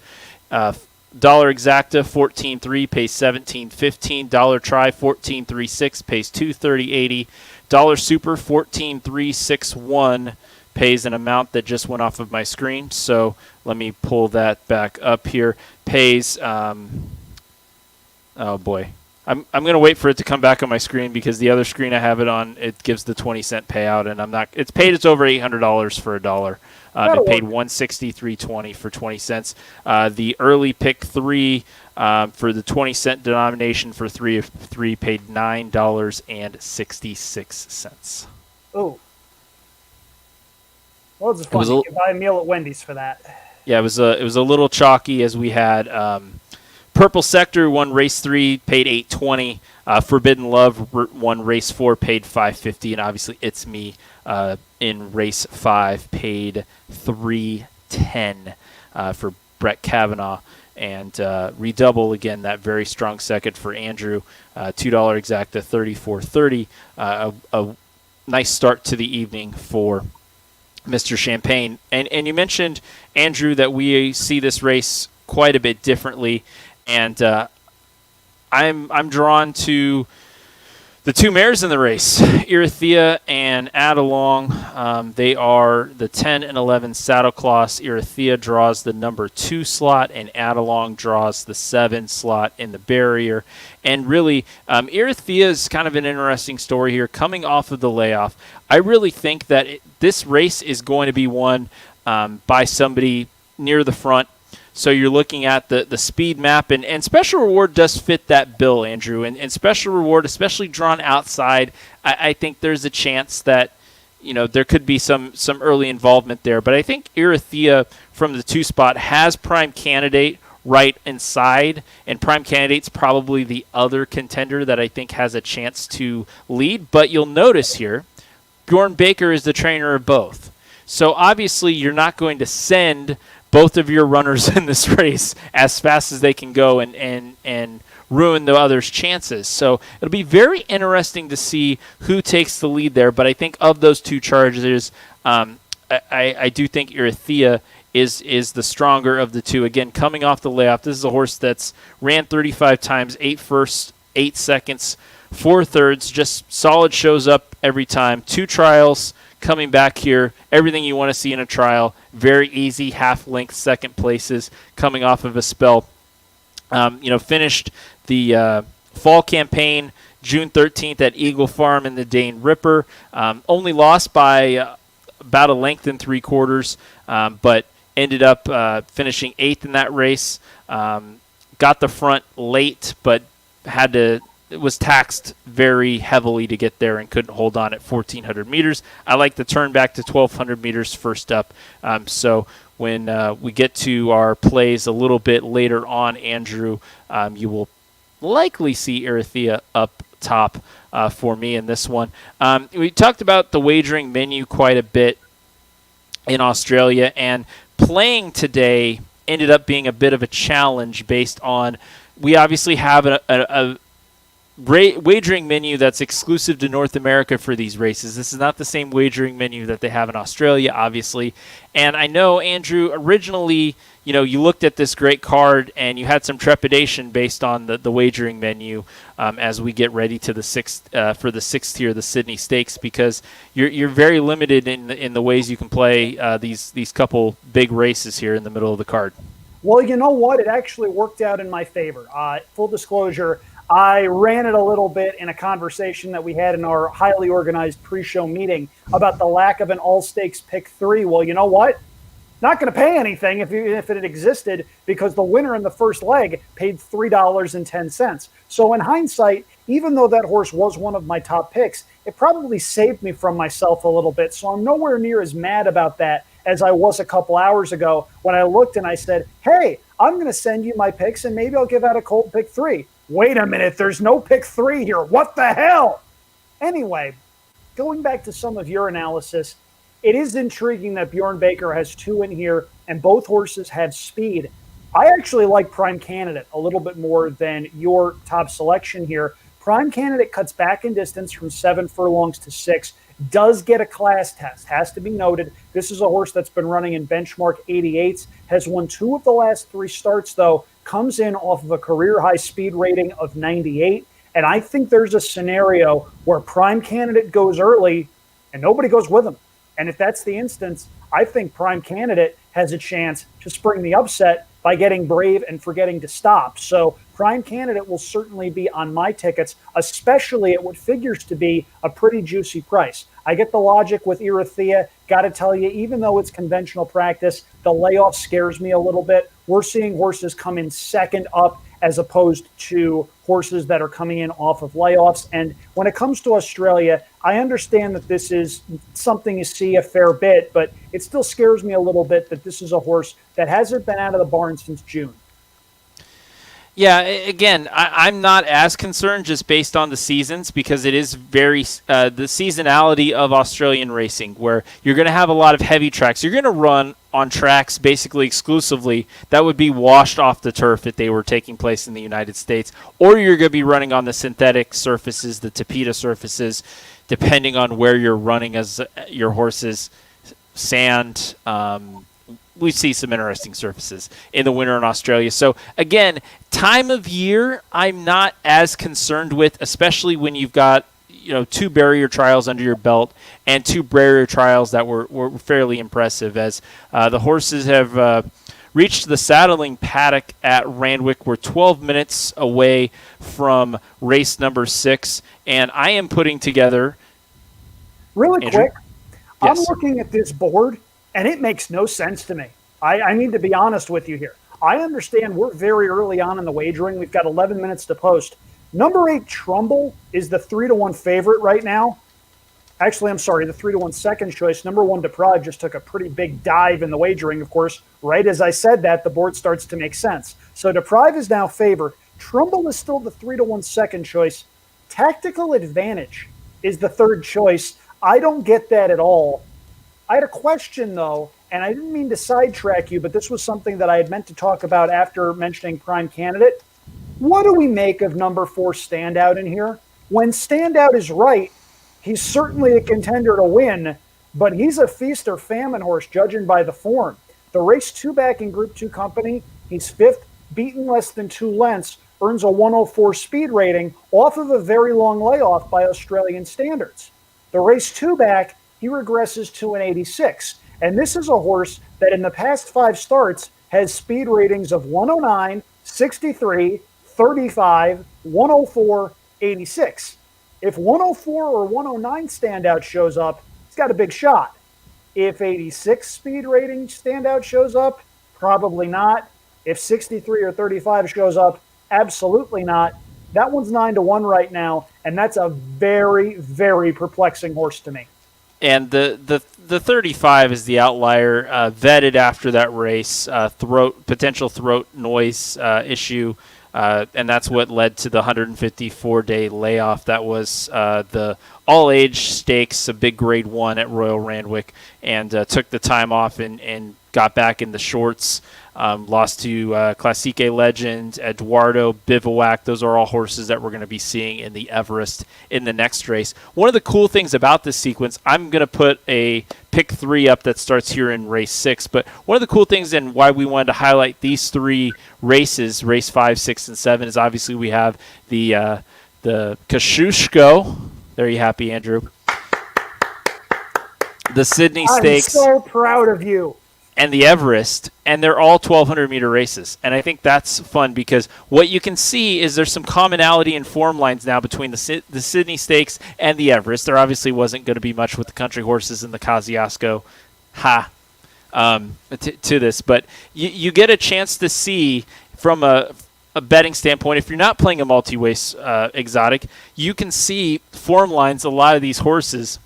Dollar Exacta 14.3 pays 17.15. Dollar Try 14.36 pays 230.80. Dollar Super 14.361 pays an amount that just went off of my screen. So let me pull that back up here. Pays oh boy. I'm going to wait for it to come back on my screen, because the other screen I have it on, it gives the 20-cent payout, and I'm not. It's paid. It's over $800 for a dollar. It paid $163.20 for 20 cents. The early pick 3 for the 20-cent denomination for 3 of 3 paid $9.66. Oh. Well, it's fun. You can buy a meal at Wendy's for that. Yeah, it was a little chalky, as we had. Purple Sector won race 3, paid $8.20. Forbidden Love won race 4, paid $5.50, and obviously It's Me in race 5 paid $3.10 for Brett Kavanaugh. And Redouble, again, that very strong second for Andrew, $2 Exacta, $34.30. A nice start to the evening for Mr. Champagne. And you mentioned, Andrew, that we see this race quite a bit differently. And I'm drawn to the 2 mares in the race, Irithia and Adelong. They are the 10 and 11 saddle cloths. Irithia draws the number 2 slot, and Adelong draws the 7 slot in the barrier. And really, Irithia is kind of an interesting story here. Coming off of the layoff, I really think that this race is going to be won by somebody near the front. So you're looking at the speed map, and Special Reward does fit that bill, Andrew. And Special Reward, especially drawn outside, I think there's a chance that there could be some early involvement there. But I think Irithia from the 2 spot has Prime Candidate right inside, and Prime Candidate's probably the other contender that I think has a chance to lead. But you'll notice here, Bjorn Baker is the trainer of both. So obviously you're not going to send both of your runners in this race as fast as they can go and ruin the other's chances. So it'll be very interesting to see who takes the lead there. But I think of those 2 chargers, I do think Irithia is the stronger of the 2. Again, coming off the layoff, this is a horse that's ran 35 times, 8 firsts, 8 seconds, 4 thirds, just solid, shows up every time. 2 trials. Coming back here, everything you want to see in a trial. Very easy half-length second places coming off of a spell. Finished the fall campaign June 13th at Eagle Farm in the Dane Ripper. Only lost by about a length and 3/4, but ended up finishing 8th in that race. Got the front late, but was taxed very heavily to get there and couldn't hold on at 1,400 meters. I like to turn back to 1,200 meters first up. So when we get to our plays a little bit later on, Andrew, you will likely see Irithia up top for me in this one. We talked about the wagering menu quite a bit in Australia, and playing today ended up being a bit of a challenge based on we obviously have a wagering menu that's exclusive to North America for these races. This is not the same wagering menu that they have in Australia, obviously. And I know, Andrew, originally, you looked at this great card and you had some trepidation based on the wagering menu as we get ready to the for the 6th tier, the Sydney Stakes, because you're very limited in the ways you can play these couple big races here in the middle of the card. Well, you know what? It actually worked out in my favor. Full disclosure, I ran it a little bit in a conversation that we had in our highly organized pre-show meeting about the lack of an all-stakes pick 3. Well, you know what? Not going to pay anything if it existed, because the winner in the first leg paid $3.10. So in hindsight, even though that horse was one of my top picks, it probably saved me from myself a little bit. So I'm nowhere near as mad about that as I was a couple hours ago when I looked and I said, hey, I'm going to send you my picks and maybe I'll give out a cold pick 3. Wait a minute, there's no pick 3 here. What the hell? Anyway, going back to some of your analysis, it is intriguing that Bjorn Baker has 2 in here and both horses have speed. I actually like Prime Candidate a little bit more than your top selection here. Prime Candidate cuts back in distance from 7 furlongs to 6, does get a class test, has to be noted. This is a horse that's been running in benchmark 88s, has won 2 of the last 3 starts, though, comes in off of a career high speed rating of 98. And I think there's a scenario where Prime Candidate goes early and nobody goes with him. And if that's the instance, I think Prime Candidate has a chance to spring the upset by getting brave and forgetting to stop. So Prime Candidate will certainly be on my tickets, especially at what figures to be a pretty juicy price. I get the logic with Erythea. Got to tell you, even though it's conventional practice, the layoff scares me a little bit. We're seeing horses come in second up as opposed to horses that are coming in off of layoffs. And when it comes to Australia, I understand that this is something you see a fair bit, but it still scares me a little bit that this is a horse that hasn't been out of the barn since June. Yeah, again, I'm not as concerned just based on the seasons because it is very the seasonality of Australian racing where you're going to have a lot of heavy tracks. You're going to run on tracks basically exclusively that would be washed off the turf if they were taking place in the United States, or you're going to be running on the synthetic surfaces, the Tapeta surfaces, depending on where you're running as your horses, sand, we see some interesting surfaces in the winter in Australia. So, again, time of year I'm not as concerned with, especially when you've got 2 barrier trials under your belt and 2 barrier trials that were fairly impressive as the horses have reached the saddling paddock at Randwick. We're 12 minutes away from race number 6, and I am putting together... Really Andrew? Quick, yes. I'm looking at this board, and it makes no sense to me. I need to be honest with you here. I understand we're very early on in the wagering. We've got 11 minutes to post. Number 8, Trumbull, is the 3-1 favorite right now. Actually, I'm sorry, the 3-1 second choice. Number 1, Deprived, just took a pretty big dive in the wagering, of course. Right as I said that, the board starts to make sense. So Deprived is now favored. Trumbull is still the 3-1 second choice. Tactical Advantage is the third choice. I don't get that at all. I had a question, though, and I didn't mean to sidetrack you, but this was something that I had meant to talk about after mentioning Prime Candidate. What do we make of number 4, Standout, in here? When Standout is right, he's certainly a contender to win, but he's a feast or famine horse, judging by the form. The race 2 back in Group 2 company, he's 5th, beaten less than 2 lengths, earns a 104 speed rating off of a very long layoff by Australian standards. The race 2 back, he regresses to an 86. And this is a horse that in the past 5 starts has speed ratings of 109, 63, 35, 104, 86. If 104 or 109 Standout shows up, he's got a big shot. If 86 speed rating Standout shows up, probably not. If 63 or 35 shows up, absolutely not. That one's 9-1 right now, and that's a very, very perplexing horse to me. And the 35 is the outlier, vetted after that race, potential throat noise issue, and that's what led to the 154-day layoff. That was the all-age stakes, a big Grade 1 at Royal Randwick, and took the time off and got back in the shorts. Lost to Classique Legend, Eduardo, Bivouac. Those are all horses that we're going to be seeing in the Everest in the next race. One of the cool things about this sequence, I'm going to put a pick 3 up that starts here in race 6. But one of the cool things and why we wanted to highlight these 3 races, race 5, 6, and 7, is obviously we have the Kosciuszko. There you happy, Andrew. The Sydney Stakes. I'm so proud of you. And the Everest, and they're all 1,200-meter races. And I think that's fun because what you can see is there's some commonality in form lines now between the Sydney Stakes and the Everest. There obviously wasn't going to be much with the country horses and the Kosciuszko to this. But you get a chance to see from a a betting standpoint, if you're not playing a multi-race exotic, you can see form lines a lot of these horses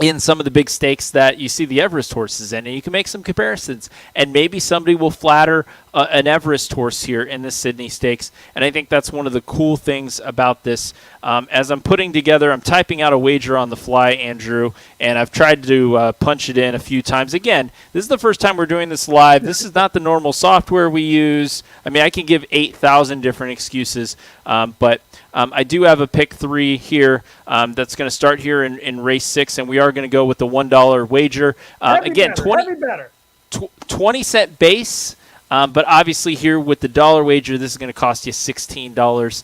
in some of the big stakes that you see the Everest horses in, and you can make some comparisons. And maybe somebody will flatter an Everest horse here in the Sydney Stakes, and I think that's one of the cool things about this. As I'm putting together, I'm typing out a wager on the fly, Andrew, and I've tried to punch it in a few times. Again, this is the first time we're doing this live. This is not the normal software we use. I mean, I can give 8,000 different excuses, but I do have a pick 3 here that's going to start here in race 6, and we are going to go with the $1 wager. Again, 20-cent base, but obviously here with the dollar wager, this is going to cost you $16.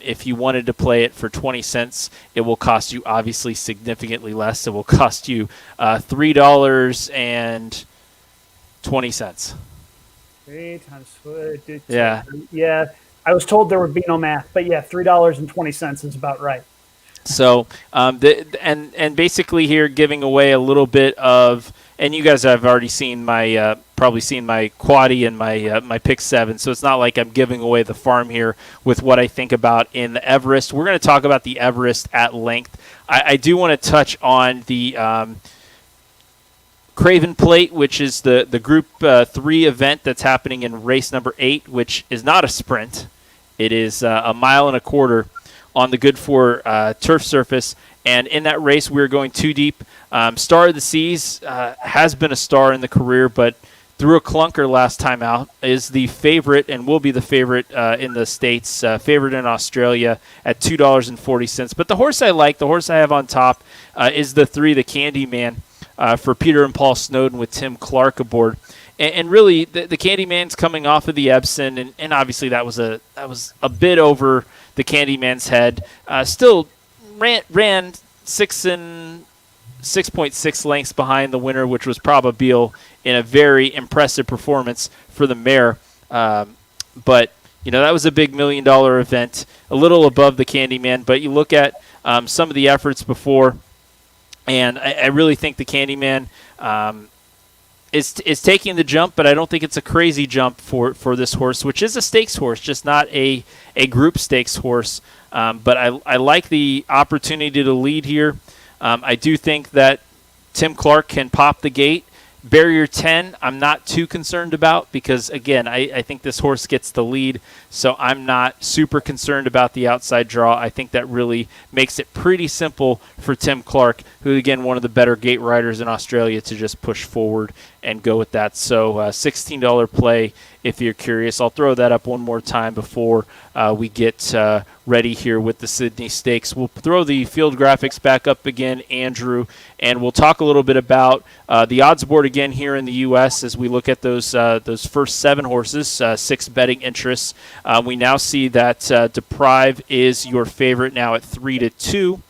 If you wanted to play it for 20 cents, it will cost you obviously significantly less. It will cost you $3.20. 3 times Yeah. I was told there would be no math, but yeah, $3.20 is about right. So, and basically here giving away a little bit of, and you guys have already seen my probably seen my quaddie and my pick 7. So it's not like I'm giving away the farm here with what I think about in the Everest. We're going to talk about the Everest at length. I do want to touch on the Craven Plate, which is the Group 3 event that's happening in race number 8, which is not a sprint. It is a mile and a quarter on the Good For turf surface. And in that race, we're going 2 deep. Star of the Seas has been a star in the career, but threw a clunker last time out, is the favorite and will be the favorite in the States, favorite in Australia at $2.40. But the horse I like, the horse I have on top, is the 3, the Candyman, for Peter and Paul Snowden with Tim Clark aboard. And really, the Candyman's coming off of the Epsom, and obviously that was a bit over the Candyman's head. Still ran 6.6 lengths behind the winner, which was Probabile, in a very impressive performance for the mare. But that was a big $1 million event, a little above the Candyman. But you look at some of the efforts before, and I really think the Candyman is taking the jump, but I don't think it's a crazy jump for this horse, which is a stakes horse, just not a group stakes horse. But I like the opportunity to lead here. I do think that Tim Clark can pop the gate. Barrier 10, I'm not too concerned about because, again, I think this horse gets the lead, so I'm not super concerned about the outside draw. I think that really makes it pretty simple for Tim Clark, who, again, one of the better gate riders in Australia, to just push forward and go with that. So $16 play if you're curious. I'll throw that up one more time before we get ready here with the Sydney Stakes. We'll throw the field graphics back up again, Andrew, and we'll talk a little bit about the odds board again here in the U.S. as we look at those first 7 horses, 6 betting interests. We now see that Deprive is your favorite now at 3-2.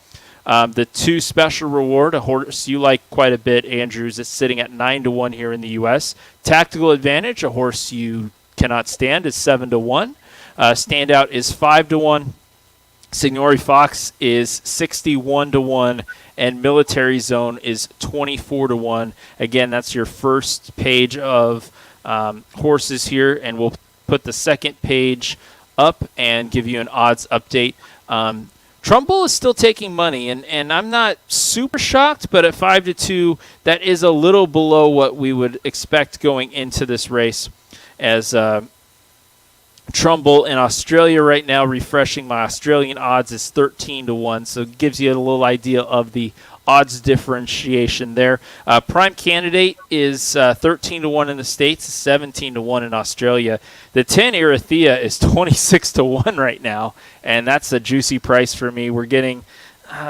The 2 special reward, a horse you like quite a bit, Andrews, is sitting at 9-1 here in the U.S. Tactical Advantage, a horse you cannot stand, is 7-1. Standout is 5-1. Signori Fox is 61-1, and Military Zone is 24-1. Again, that's your first page of horses here, and we'll put the second page up and give you an odds update. Trumbull is still taking money, and I'm not super shocked, but at 5-2, that is a little below what we would expect going into this race. As Trumbull in Australia right now, refreshing my Australian odds, is 13-1, so it gives you a little idea of the odds differentiation there. Prime Candidate is 13-1 in the States, 17-1 in Australia. The 10 Arathea is 26-1 right now, and that's a juicy price for me. We're getting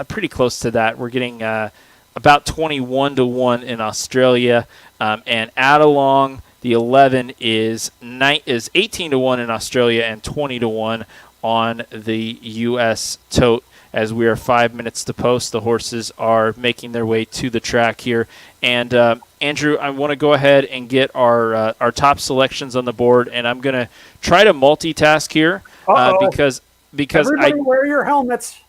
pretty close to that. We're getting about 21-1 in Australia, and Adelong, the 11 is 18-1 in Australia and 20-1 on the U.S. tote. As we are 5 minutes to post, the horses are making their way to the track here. And Andrew, I want to go ahead and get our top selections on the board, and I'm going to try to multitask here because everybody wear your helmets.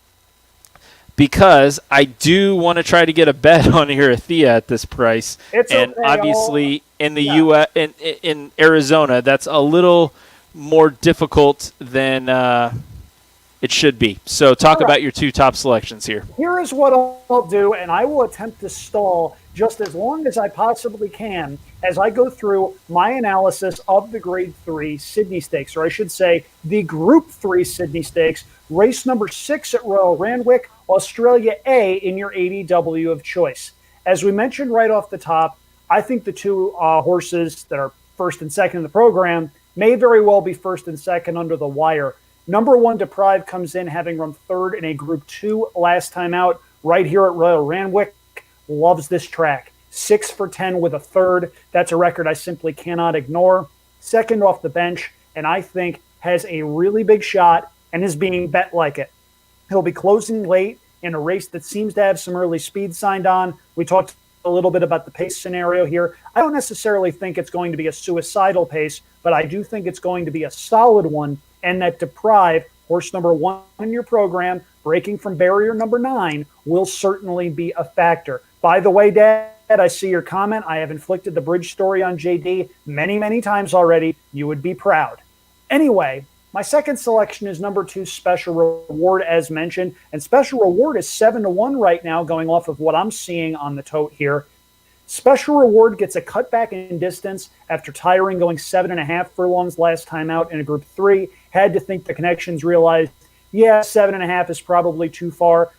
Because I do want to try to get a bet on Arathea at this price. Obviously in the U.S. in Arizona, that's a little more difficult than it should be. So talk about your two top selections here. Here is what I'll do, and I will attempt to stall just as long as I possibly can as I go through my analysis of the Grade 3 Sydney Stakes, or I should say the Group 3 Sydney Stakes, race number 6 at Royal Randwick, Australia A in your ADW of choice. As we mentioned right off the top, I think the two horses that are first and second in the program may very well be first and second under the wire. Number 1, Deprive, comes in having run third in a Group 2 last time out right here at Royal Randwick. Loves this track. 6 for 10 with a third. That's a record I simply cannot ignore. Second off the bench, and I think has a really big shot and is being bet like it. He'll be closing late in a race that seems to have some early speed signed on. We talked a little bit about the pace scenario here. I don't necessarily think it's going to be a suicidal pace, but I do think it's going to be a solid one, and that Deprive, horse number 1 in your program, breaking from barrier number 9, will certainly be a factor. By the way, Dad, I see your comment. I have inflicted the bridge story on J.D. many, many times already. You would be proud. Anyway, my second selection is number 2, Special Reward, as mentioned. And Special Reward is 7-1 right now, going off of what I'm seeing on the tote here. Special Reward gets a cutback in distance after tiring, going 7.5 furlongs last time out in a Group 3. Had to think the connections realized, 7.5 is probably too far.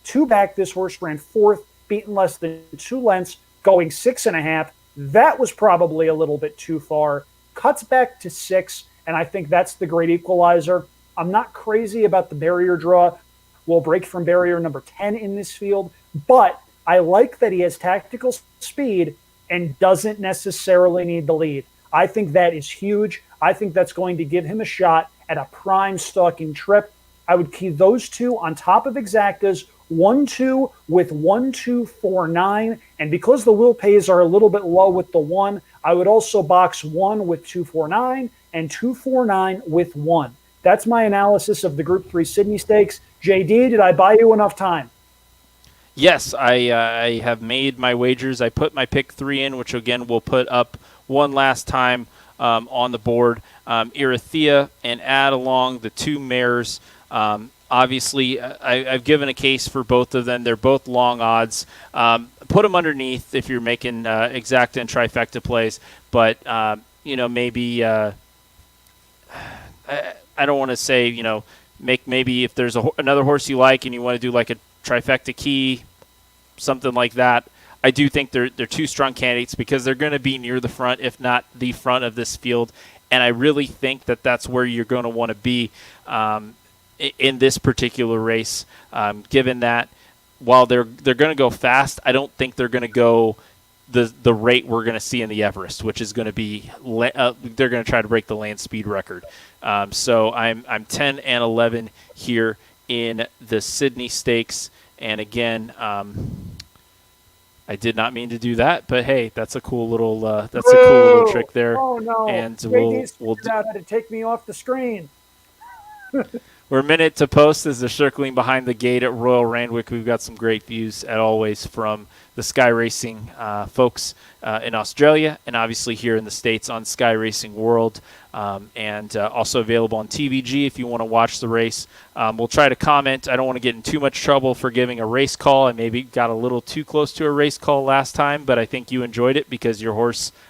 2 back, this horse ran 4th, beaten less than 2 lengths, going 6.5. That was probably a little bit too far. Cuts back to 6, and I think that's the great equalizer. I'm not crazy about the barrier draw. We'll break from barrier number 10 in this field, but I like that he has tactical speed and doesn't necessarily need the lead. I think that is huge. I think that's going to give him a shot at a prime stalking trip. I would key those two on top of exactas, 1-2 with 1-2-4-9. And because the will pays are a little bit low with the 1, I would also box 1 with 2-4-9 and 2-4-9 with 1. That's my analysis of the Group 3 Sydney Stakes. JD, did I buy you enough time? Yes, I have made my wagers. I put my pick 3 in, which again we'll put up one last time on the board. Irithea and add along the 2 mares. Obviously, I've given a case for both of them. They're both long odds. Put them underneath if you're making exacta and trifecta plays. But, maybe I don't want to say, make maybe if there's another horse you like and you want to do like a trifecta key, something like that. I do think they're 2 strong candidates because they're going to be near the front, if not the front of this field. And I really think that that's where you're going to want to be in this particular race, given that while they're going to go fast, I don't think they're going to go the rate we're going to see in the Everest, which is going to be they're going to try to break the land speed record. So I'm 10 and 11 here in the Sydney Stakes, and again, I did not mean to do that, but hey, that's a cool little trick there. Oh no! And we'll out how to take me off the screen. We're a minute to post as they're circling behind the gate at Royal Randwick. We've got some great views, as always, from the Sky Racing folks in Australia and obviously here in the States on Sky Racing World, and also available on TVG if you want to watch the race. We'll try to comment. I don't want to get in too much trouble for giving a race call. I maybe got a little too close to a race call last time, but I think you enjoyed it because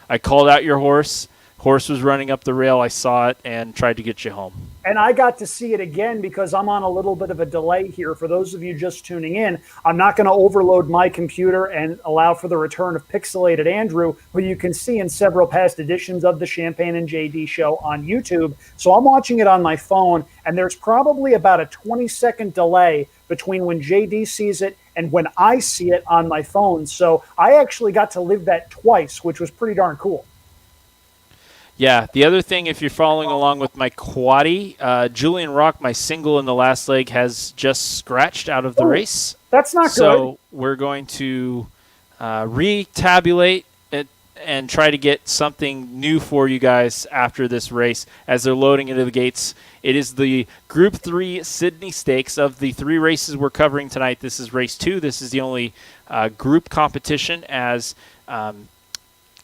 I called out your horse. Horse was running up the rail. I saw it and tried to get you home. And I got to see it again because I'm on a little bit of a delay here. For those of you just tuning in, I'm not going to overload my computer and allow for the return of Pixelated Andrew, who you can see in several past editions of the Champagne and J.D. show on YouTube. So I'm watching it on my phone, and there's probably about a 20-second delay between when J.D. sees it and when I see it on my phone. So I actually got to live that twice, which was pretty darn cool. Yeah, the other thing, if you're following along with my quaddie, Julian Rock, my single in the last leg, has just scratched out of the race. That's not good. So we're going to retabulate it and try to get something new for you guys after this race as they're loading into the gates. It is the Group 3 Sydney Stakes. Of the 3 races we're covering tonight, this is race 2. This is the only group competition as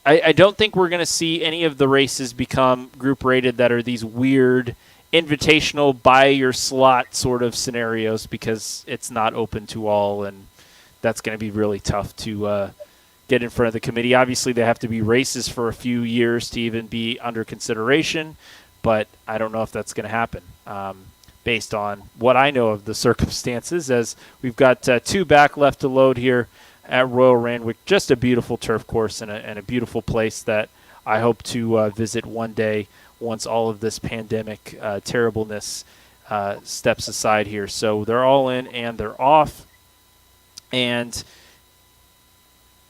I don't think we're going to see any of the races become group rated that are these weird invitational buy your slot sort of scenarios, because it's not open to all, and that's going to be really tough to get in front of the committee. Obviously, they have to be races for a few years to even be under consideration, but I don't know if that's going to happen based on what I know of the circumstances, as we've got 2 back left to load here at Royal Randwick. Just a beautiful turf course and a beautiful place that I hope to visit one day once all of this pandemic terribleness steps aside here. So they're all in and they're off. And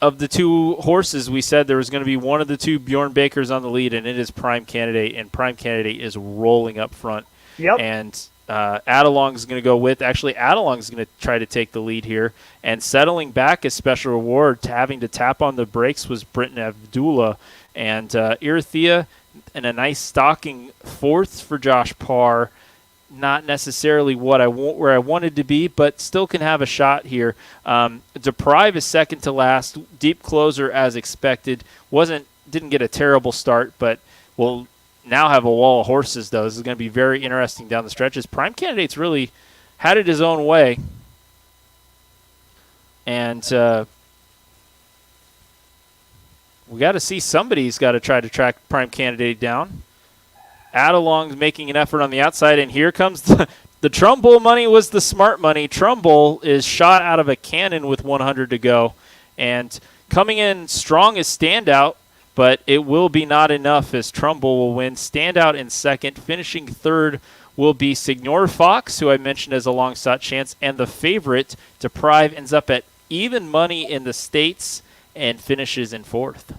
of the 2 horses, we said there was going to be one of the 2 Bjorn Bakers on the lead, and it is Prime Candidate, and Prime Candidate is rolling up front. Yep. And Adelong is going to go with. Actually, Adelong is going to try to take the lead here. And settling back as special reward to having to tap on the brakes was Britton Abdullah. And Irithia and a nice stalking 4th for Josh Parr. Not necessarily where I wanted to be, but still can have a shot here. Deprive is second to last. Deep Closer, as expected. Didn't get a terrible start, but will now have a wall of horses, though. This is going to be very interesting down the stretches. Prime Candidate's really had it his own way. And we got to see, somebody's got to try to track Prime Candidate down. Adelong's making an effort on the outside, and here comes the Trumbull money was the smart money. Trumbull is shot out of a cannon with 100 to go, and coming in strong as Standout, but it will be not enough as Trumbull will win. Standout in second. Finishing third will be Signor Fox, who I mentioned as a long shot chance, and the favorite, Deprive, ends up at even money in the States and finishes in fourth.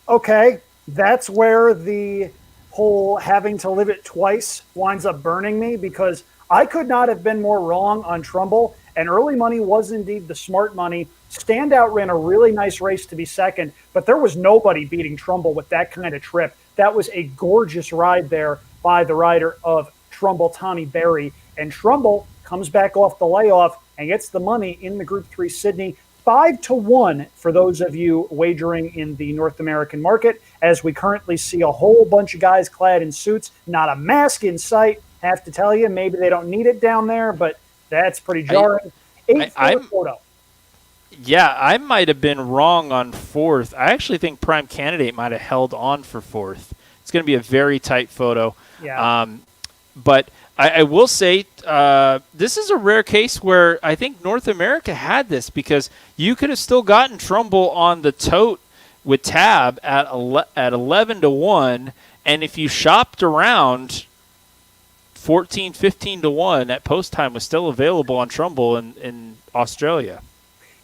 Okay, that's where the whole having to live it twice winds up burning me, because I could not have been more wrong on Trumbull, and early money was indeed the smart money. Standout ran a really nice race to be second, but there was nobody beating Trumbull with that kind of trip. That was a gorgeous ride there by the rider of Trumbull, Tommy Berry, and Trumbull comes back off the layoff and gets the money in the Group 3 Sydney. 5-1 for those of you wagering in the North American market, as we currently see a whole bunch of guys clad in suits, not a mask in sight. Have to tell you, maybe they don't need it down there, but that's pretty jarring. 8-4 photo. Yeah, I might have been wrong on fourth. I actually think Prime Candidate might have held on for fourth. It's going to be a very tight photo. Yeah. But I will say this is a rare case where I think North America had this, because you could have still gotten Trumbull on the tote with Tab at 11-1, and if you shopped around, 14, 15-1 at post time was still available on Trumbull in Australia.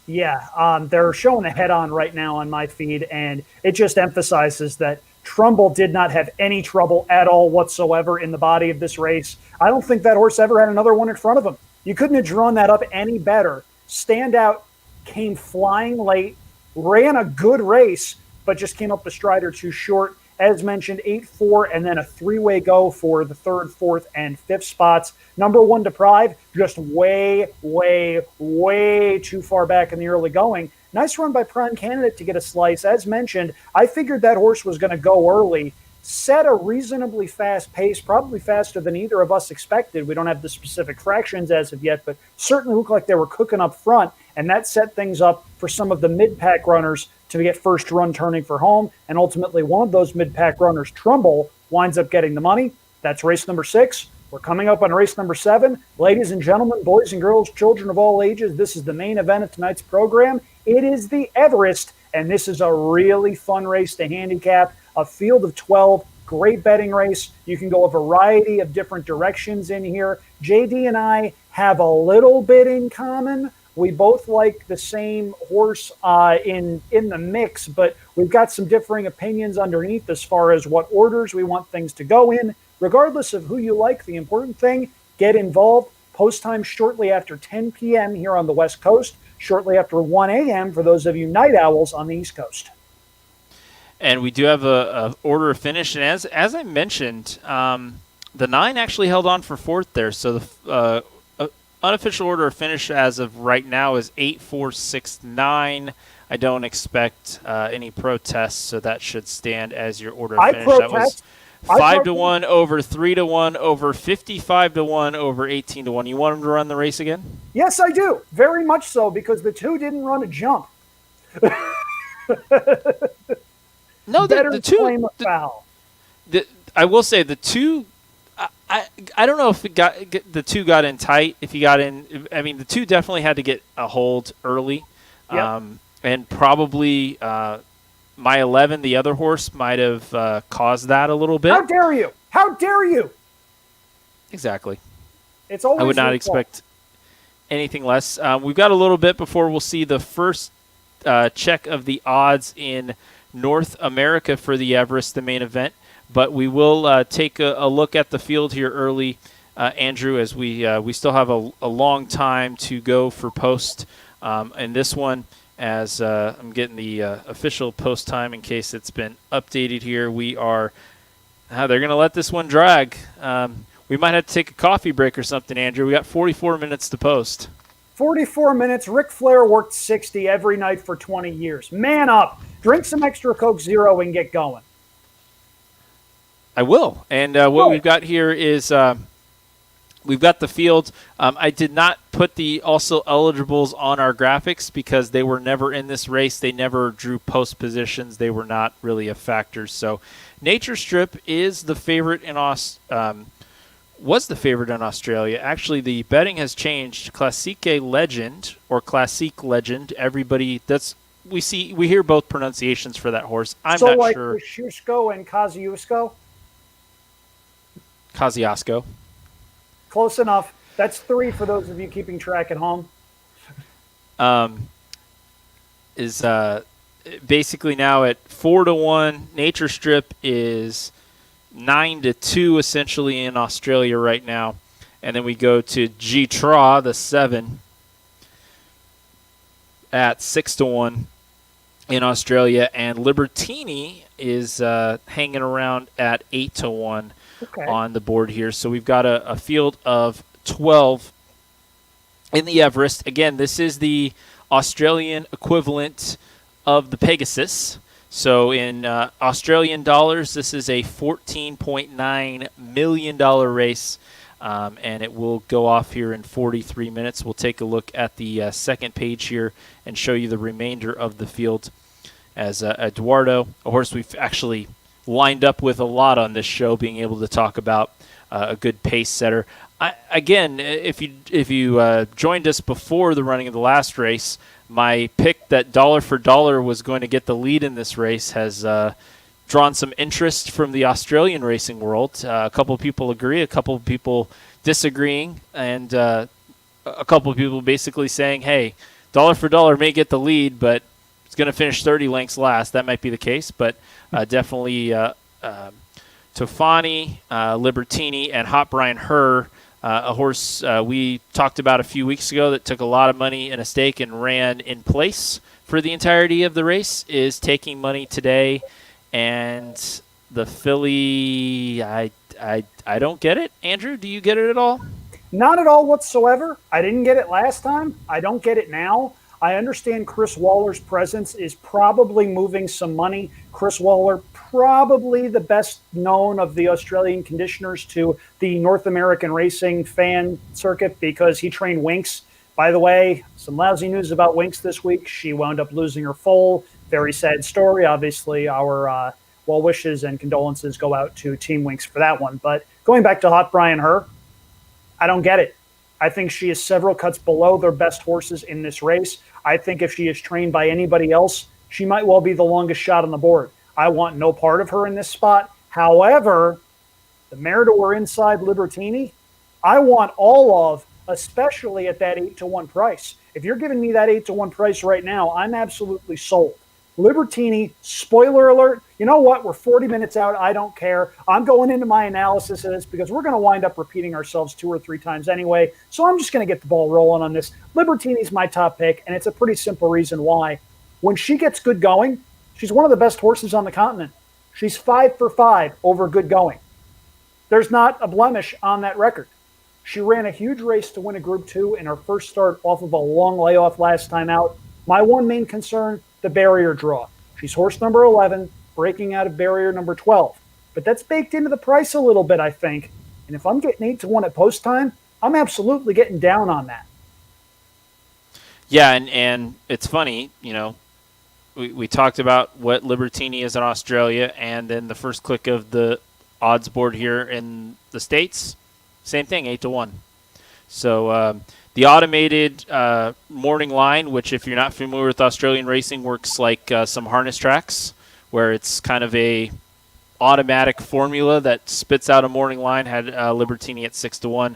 Yeah, they're showing a head-on right now on my feed, and it just emphasizes that Trumbull did not have any trouble at all whatsoever in the body of this race. I don't think that horse ever had another one in front of him. You couldn't have drawn that up any better. Standout came flying late, ran a good race, but just came up a stride or two short. As mentioned, 8-4, and then a three-way go for the third, fourth, and fifth spots. Number one, Deprive, just way, way, way too far back in the early going. Nice run by Prime Candidate to get a slice. As mentioned, I figured that horse was going to go early. Set a reasonably fast pace, probably faster than either of us expected. We don't have the specific fractions as of yet, but certainly looked like they were cooking up front, and that set things up for some of the mid-pack runners to get first run turning for home, and ultimately one of those mid-pack runners, Trumbull, winds up getting the money. That's race number 6. We're coming up on race number 7. Ladies and gentlemen, boys and girls, children of all ages, this is the main event of tonight's program. It is the Everest, and this is a really fun race to handicap. A field of 12, great betting race. You can go a variety of different directions in here. J.D. and I have a little bit in common. We both like the same horse in the mix, but we've got some differing opinions underneath as far as what orders we want things to go in. Regardless of who you like, the important thing, get involved. Post time shortly after 10 p.m. here on the West Coast, shortly after 1 a.m. for those of you night owls on the East Coast. And we do have a order of finish, and as I mentioned, the 9 actually held on for fourth there, so the unofficial order of finish as of right now is 8, 4, 6, 9. I don't expect any protests, so that should stand as your order of I finish. That was protest. I 5-1 over 3-1 over 55-1 over 18-1. You want him to run the race again? Yes, I do. Very much so, because the two didn't run a jump. No, Better the two. claim a foul. I will say the two. I don't know if the two got in tight. If he got in, I mean, the two definitely had to get a hold early, Yep. and probably my 11, the other horse, might have caused that a little bit. How dare you? How dare you? Exactly. It's always I would not your expect anything less. We've got a little bit before we'll see the first check of the odds in North America for the Everest, the main event. But we will take a look at the field here early, Andrew, as we still have a long time to go for post. And this one, as I'm getting the official post time in case it's been updated here, we are they're going to let this one drag. We might have to take a coffee break or something, Andrew. We got 44 minutes to post. 44 minutes. Ric Flair worked 60 every night for 20 years. Man up. Drink some extra Coke Zero and get going. I will. And what we've got here is we've got the field. I did not put the also eligibles on our graphics because they were never in this race. They never drew post positions. They were not really a factor. So Nature Strip is the favorite in was the favorite in Australia. Actually, the betting has changed. Classique Legend or Classique Legend. Everybody we hear both pronunciations for that horse. I'm so not like sure. Kosciuszko and Kosciuszko? Kosciuszko. Close enough. That's 3 for those of you keeping track at home. Is basically now at 4-1. Nature Strip is 9-2 essentially in Australia right now, and then we go to G-Tra, the 7, at 6-1 in Australia, and Libertini is hanging around at 8-1 on the board here. So we've got a field of 12 in the Everest. Again, this is the Australian equivalent of the Pegasus. So in Australian dollars, this is a $14.9 million race, and it will go off here in 43 minutes. We'll take a look at the second page here and show you the remainder of the field. As Eduardo, a horse we've actually lined up with a lot on this show, being able to talk about a good pace setter. Again, if you joined us before the running of the last race, my pick that dollar for dollar was going to get the lead in this race has drawn some interest from the Australian racing world. A couple of people agree, a couple of people disagreeing, and a couple of people basically saying, hey, dollar for dollar may get the lead, but it's going to finish 30 lengths last. That might be the case, but definitely Tofani, Libertini, and Hot Brian Herr, a horse we talked about a few weeks ago that took a lot of money in a stake and ran in place for the entirety of the race, is taking money today. And the filly, I don't get it. Andrew, do you get it at all? Not at all whatsoever. I didn't get it last time. I don't get it now. I understand Chris Waller's presence is probably moving some money. Chris Waller, probably the best known of the Australian conditioners to the North American racing fan circuit because he trained Winx. By the way, some lousy news about Winx this week. She wound up losing her foal. Very sad story. Obviously, our well wishes and condolences go out to Team Winx for that one. But going back to Hot Brian Herr, I don't get it. I think she is several cuts below their best horses in this race. I think if she is trained by anybody else, she might well be the longest shot on the board. I want no part of her in this spot. However, the mare to her inside Libertini, I want all of, especially at that 8-1 price. If you're giving me that 8-1 price right now, I'm absolutely sold. Libertini, spoiler alert, you know what? We're 40 minutes out. I don't care. I'm going into my analysis of this because we're going to wind up repeating ourselves 2 or 3 times anyway. So I'm just going to get the ball rolling on this. Libertini's my top pick, and it's a pretty simple reason why. When she gets good going, she's one of the best horses on the continent. She's 5 for 5 over good going. There's not a blemish on that record. She ran a huge race to win a Group 2 in her first start off of a long layoff last time out. My one main concern, the barrier draw. She's horse number 11, breaking out of barrier number 12. But that's baked into the price a little bit, I think. And if I'm getting 8-1 at post time, I'm absolutely getting down on that. Yeah, and it's funny, we talked about what Libertini is in Australia, and then the first click of the odds board here in the States, same thing, 8-1. So the automated morning line, which if you're not familiar with Australian racing, works like some harness tracks, where it's kind of a automatic formula that spits out a morning line, had Libertini at 6-1.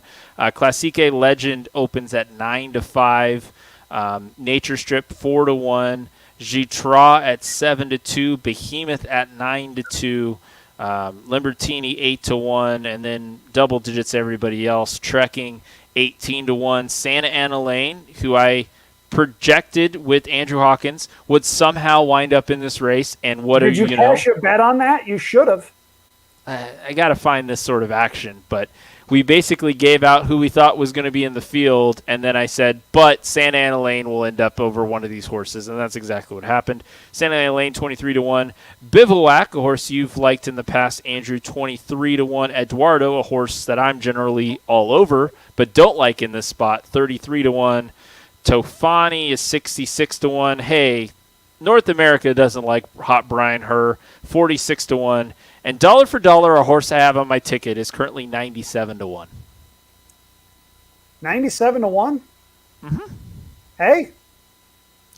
Classique Legend opens at 9-5. Nature Strip 4-1. Gitra at 7-2. Behemoth at 9-2. Libertini 8-1, and then double digits everybody else. Trekking 18-1. Santa Ana Lane, who I projected with Andrew Hawkins would somehow wind up in this race, and what did you cash a bet on that? You should have. I got to find this sort of action, but we basically gave out who we thought was going to be in the field, and then I said, but Santa Ana Lane will end up over one of these horses, and that's exactly what happened. Santa Ana Lane 23-1. Bivouac, a horse you've liked in the past, Andrew, 23-1. Eduardo, a horse that I'm generally all over, but don't like in this spot, 33-1. Tofani is 66-1. Hey, North America doesn't like Hot Brian Herr, 46-1. And dollar for dollar, a horse I have on my ticket is currently 97-1. 97-1? Mm-hmm. Hey.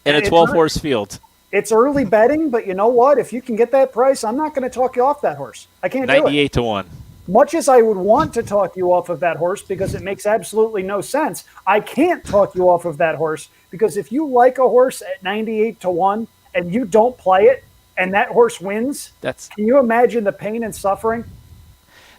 In a 12-horse field. It's early betting, but you know what? If you can get that price, I'm not going to talk you off that horse. I can't do it. 98-1. Much as I would want to talk you off of that horse because it makes absolutely no sense, I can't talk you off of that horse because if you like a horse at 98-1 and you don't play it and that horse wins, can you imagine the pain and suffering?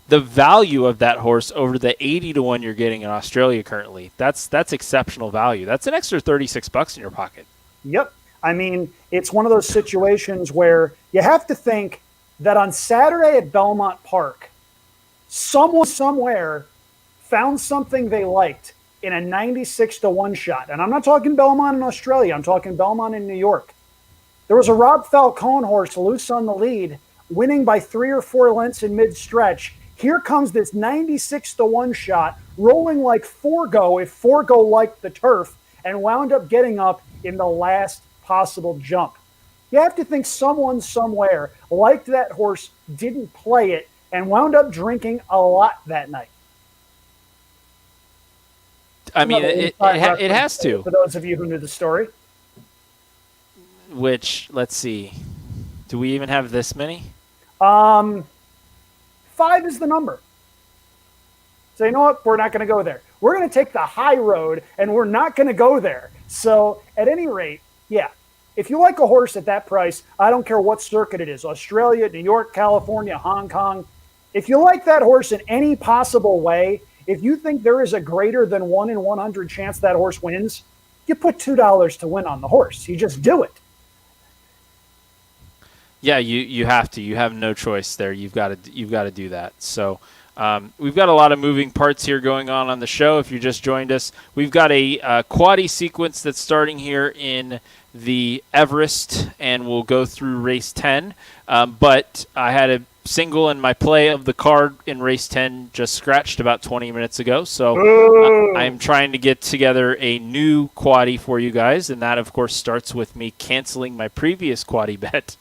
The value of that horse over the 80-1 you're getting in Australia currently, that's exceptional value. That's an extra $36 in your pocket. Yep. I mean, it's one of those situations where you have to think that on Saturday at Belmont Park, someone somewhere found something they liked in a 96-1 shot. And I'm not talking Belmont in Australia. I'm talking Belmont in New York. There was a Rob Falcone horse loose on the lead, winning by 3 or 4 lengths in mid-stretch. Here comes this 96-1 shot, rolling like Forgo if Forgo liked the turf, and wound up getting up in the last possible jump. You have to think someone somewhere liked that horse, didn't play it, and wound up drinking a lot that night. I mean, it has to. For those of you who knew the story. Which, let's see. Do we even have this many? 5 is the number. So you know what? We're not going to go there. We're going to take the high road, and we're not going to go there. So at any rate, yeah. If you like a horse at that price, I don't care what circuit it is, Australia, New York, California, Hong Kong. If you like that horse in any possible way, if you think there is a greater than 1 in 100 chance that horse wins, you put $2 to win on the horse. You just do it. Yeah, you have to. You have no choice there. You've got to do that. So we've got a lot of moving parts here going on the show. If you just joined us, we've got a quaddie sequence that's starting here in the Everest, and we'll go through race 10. But I had a single in my play of the card in race 10 just scratched about 20 minutes ago. So I'm trying to get together a new quaddie for you guys, and that, of course, starts with me canceling my previous quaddie bet.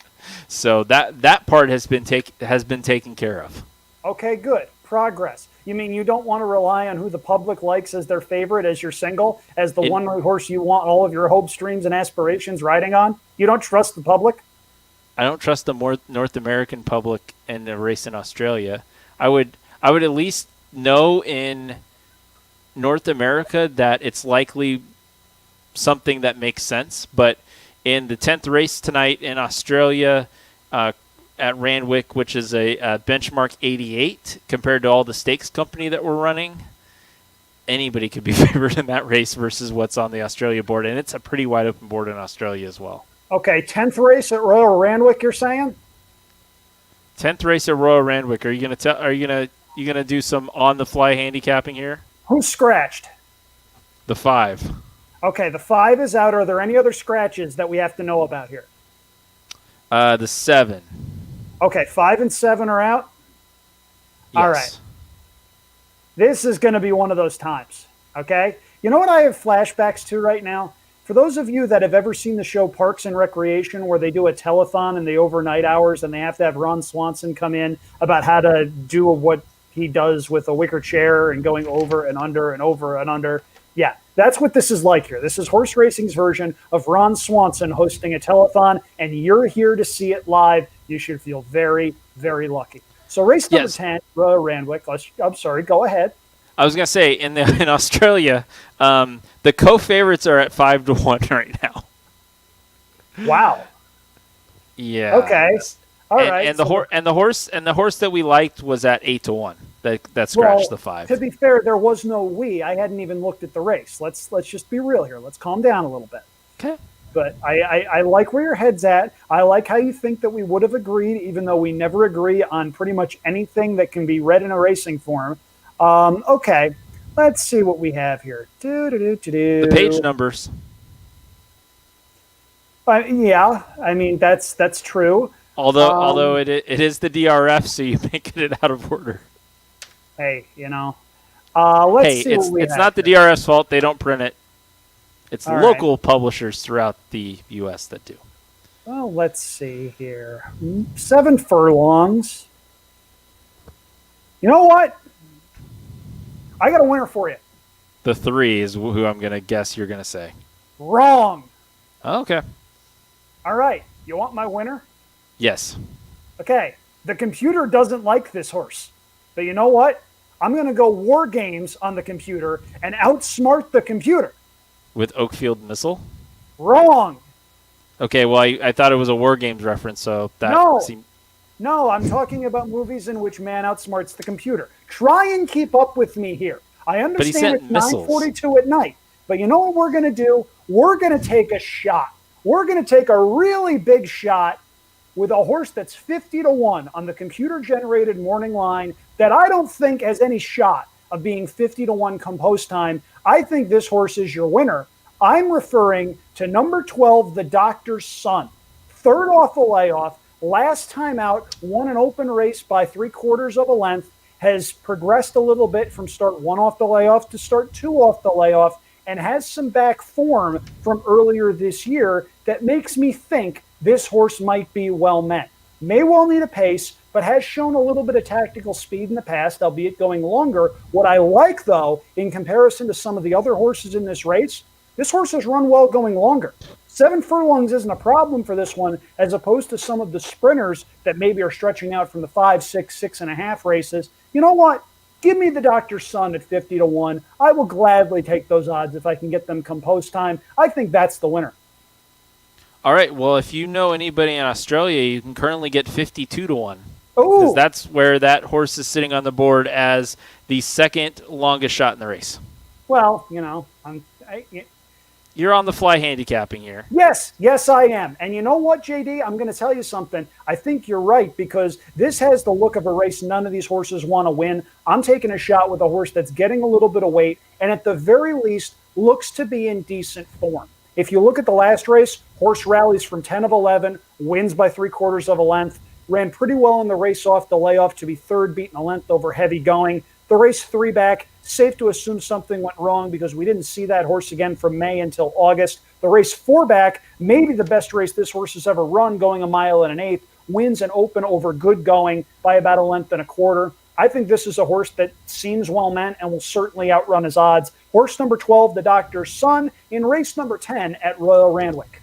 So that part has been taken care of. Okay, good. Progress. You mean you don't want to rely on who the public likes as their favorite, as your single, as the one horse you want all of your hopes, dreams, and aspirations riding on? You don't trust the public? I don't trust the North American public in a race in Australia. I would at least know in North America that it's likely something that makes sense. But in the 10th race tonight in Australia at Randwick, which is a benchmark 88 compared to all the stakes company that we're running, anybody could be favored in that race versus what's on the Australia board. And it's a pretty wide open board in Australia as well. Okay, 10th race at Royal Randwick, you're saying? 10th race at Royal Randwick. Are you gonna do some on the fly handicapping here? Who's scratched? The 5. Okay, the 5 is out. Are there any other scratches that we have to know about here? The 7. Okay, 5 and 7 are out. Yes. All right. This is going to be one of those times. Okay. You know what I have flashbacks to right now? For those of you that have ever seen the show Parks and Recreation, where they do a telethon in the overnight hours and they have to have Ron Swanson come in about how to do what he does with a wicker chair and going over and under and over and under. Yeah, that's what this is like here. This is horse racing's version of Ron Swanson hosting a telethon, and you're here to see it live. You should feel very, very lucky. So race number 10, Royal Randwick. I'm sorry, go ahead. I was gonna say in Australia, the co-favorites are at 5-1 right now. Wow. Yeah. Okay. All right. And the horse that we liked was at 8-1. That scratched the 5. To be fair, there was no we. I hadn't even looked at the race. Let's just be real here. Let's calm down a little bit. Okay. But I like where your head's at. I like how you think that we would have agreed, even though we never agree on pretty much anything that can be read in a racing form. Okay, let's see what we have here. The page numbers. Yeah, I mean that's true. Although it is the DRF, so you may get it out of order. Hey, let's see what we have. It's not the DRF's fault. They don't print it. It's All local publishers throughout the U.S. that do. Well, let's see here. 7 furlongs. You know what? I got a winner for you. The 3 is who I'm going to guess you're going to say. Wrong. Oh, okay. All right. You want my winner? Yes. Okay. The computer doesn't like this horse. But you know what? I'm going to go war games on the computer and outsmart the computer. With Oakfield Missile? Wrong. Okay, well, I thought it was a War Games reference, so that seemed... No, I'm talking about movies in which man outsmarts the computer. Try and keep up with me here. I understand it's 9:42 at night, but you know what we're going to do? We're going to take a shot. We're going to take a really big shot with a horse that's 50-1 on the computer-generated morning line that I don't think has any shot of being 50-1 come post time. I think this horse is your winner. I'm referring to number 12, the Doctor's Son. Third off the layoff, last time out, won an open race by 3/4 of a length, has progressed a little bit from start 1 off the layoff to start 2 off the layoff, and has some back form from earlier this year that makes me think this horse might be well met. May well need a pace, but has shown a little bit of tactical speed in the past, albeit going longer. What I like, though, in comparison to some of the other horses in this race, this horse has run well going longer. 7 furlongs isn't a problem for this one, as opposed to some of the sprinters that maybe are stretching out from the 5, 6, 6.5 races. You know what? Give me the Doctor's Son at 50-1. I will gladly take those odds if I can get them come post time. I think that's the winner. All right. Well, if you know anybody in Australia, you can currently get 52-1. Oh, because that's where that horse is sitting on the board as the second longest shot in the race. Well, you're on the fly handicapping here. Yes, I am. And you know what, JD? I'm going to tell you something. I think you're right, because this has the look of a race none of these horses want to win. I'm taking a shot with a horse that's getting a little bit of weight and at the very least looks to be in decent form. If you look at the last race, horse rallies from 10 of 11, wins by 3/4 of a length, ran pretty well in the race off the layoff to be third, beating a length over heavy going. The race 3 back, safe to assume something went wrong because we didn't see that horse again from May until August. The race 4 back, maybe the best race this horse has ever run, going 1 1/8, wins an open over good going by about 1.25 lengths. I think this is a horse that seems well meant and will certainly outrun his odds. Horse number 12, the Doctor's Son, in race number 10 at Royal Randwick.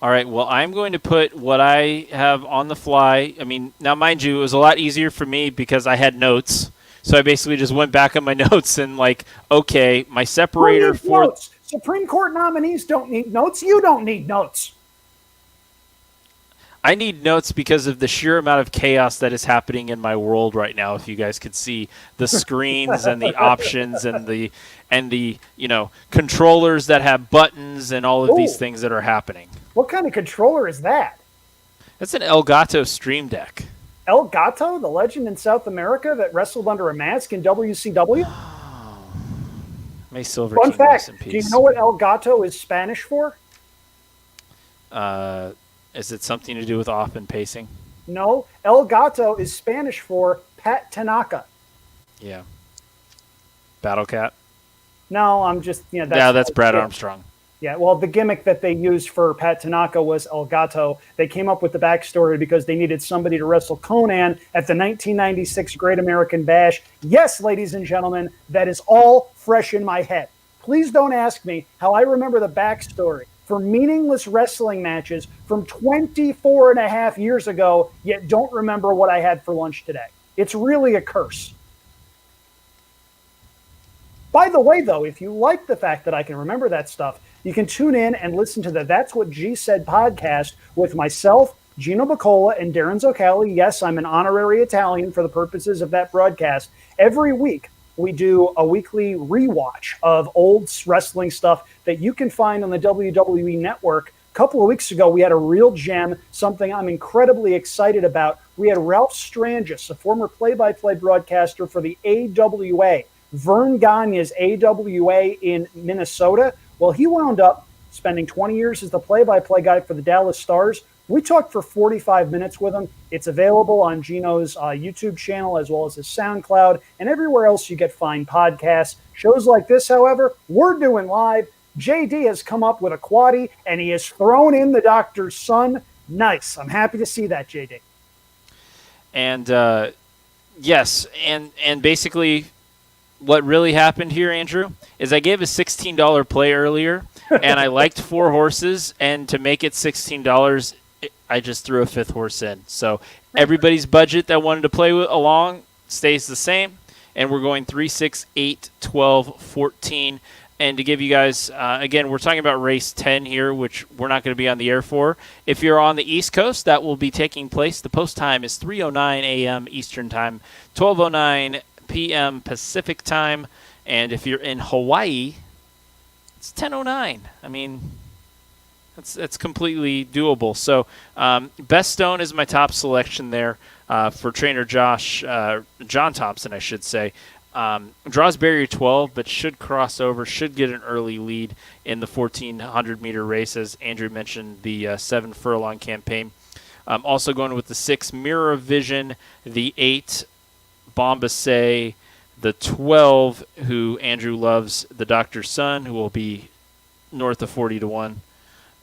All right, well, I'm going to put what I have on the fly. I mean, now, mind you, it was a lot easier for me because I had notes. So I basically just went back on my notes and okay, my separator for... Notes? Supreme Court nominees don't need notes. You don't need notes. I need notes because of the sheer amount of chaos that is happening in my world right now. If you guys could see the screens and the options and the controllers that have buttons and all of these things that are happening. What kind of controller is that? That's an Elgato Stream Deck. Elgato, the legend in South America that wrestled under a mask in WCW? May Silver Fun King fact, rest in peace. do you know what Elgato is Spanish for? Is it something to do with off and pacing? No, El Gato is Spanish for Pat Tanaka. Yeah. Battle Cat? No, I'm just, That's Brad Armstrong. Yeah, well, the gimmick that they used for Pat Tanaka was El Gato. They came up with the backstory because they needed somebody to wrestle Conan at the 1996 Great American Bash. Yes, ladies and gentlemen, that is all fresh in my head. Please don't ask me how I remember the backstory for meaningless wrestling matches from 24 and a half years ago, yet don't remember what I had for lunch today. It's really a curse. By the way, though, if you like the fact that I can remember that stuff, you can tune in and listen to the That's What G Said podcast with myself, Gino Baccola, and Darren Zoccali. Yes, I'm an honorary Italian for the purposes of that broadcast. Every week, we do a weekly rewatch of old wrestling stuff that you can find on the WWE Network. A couple of weeks ago, we had a real gem, something I'm incredibly excited about. We had Ralph Strangis, a former play-by-play broadcaster for the AWA. Vern Gagne's AWA in Minnesota. Well, he wound up spending 20 years as the play-by-play guy for the Dallas Stars. We talked for 45 minutes with him. It's available on Gino's YouTube channel as well as his SoundCloud and everywhere else you get fine podcasts. Shows like this, however, we're doing live. JD has come up with a quaddie, and he has thrown in the doctor's son. Nice. I'm happy to see that, JD. And, yes, and basically what really happened here, Andrew, is I gave a $16 play earlier, and I liked 4 horses, and to make it $16, I just threw a 5th horse in. So everybody's budget that wanted to play along stays the same, and we're going 3, 6, 8, 12, 14. And to give you guys, again, we're talking about race 10 here, which we're not going to be on the air for. If you're on the East Coast, that will be taking place. The post time is 3:09 a.m. Eastern Time, 12:09 p.m. Pacific Time. And if you're in Hawaii, it's 10:09. I mean, that's completely doable. So Best Stone is my top selection there for trainer John Thompson, I should say. Draws barrier 12, but should cross over, should get an early lead in the 1,400-meter race, as Andrew mentioned, the 7 furlong campaign. Also going with the 6 Mirror of Vision, the 8 Bombassé, the 12, who Andrew loves, the Doctor's Son, who will be north of 40-1,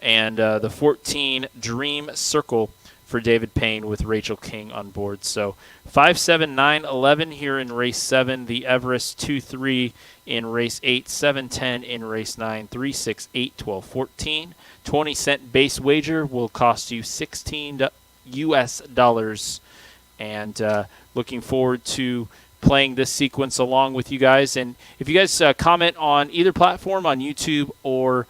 and the 14 Dream Circle for David Payne with Rachel King on board. So 5, 7, 9, 11 here in race 7, the Everest 2, 3 in race 8, 7, 10 in race 9, 3, 6, 8, 12, 14. 20-cent base wager will cost you $16 US. And looking forward to playing this sequence along with you guys. And if you guys comment on either platform, on YouTube or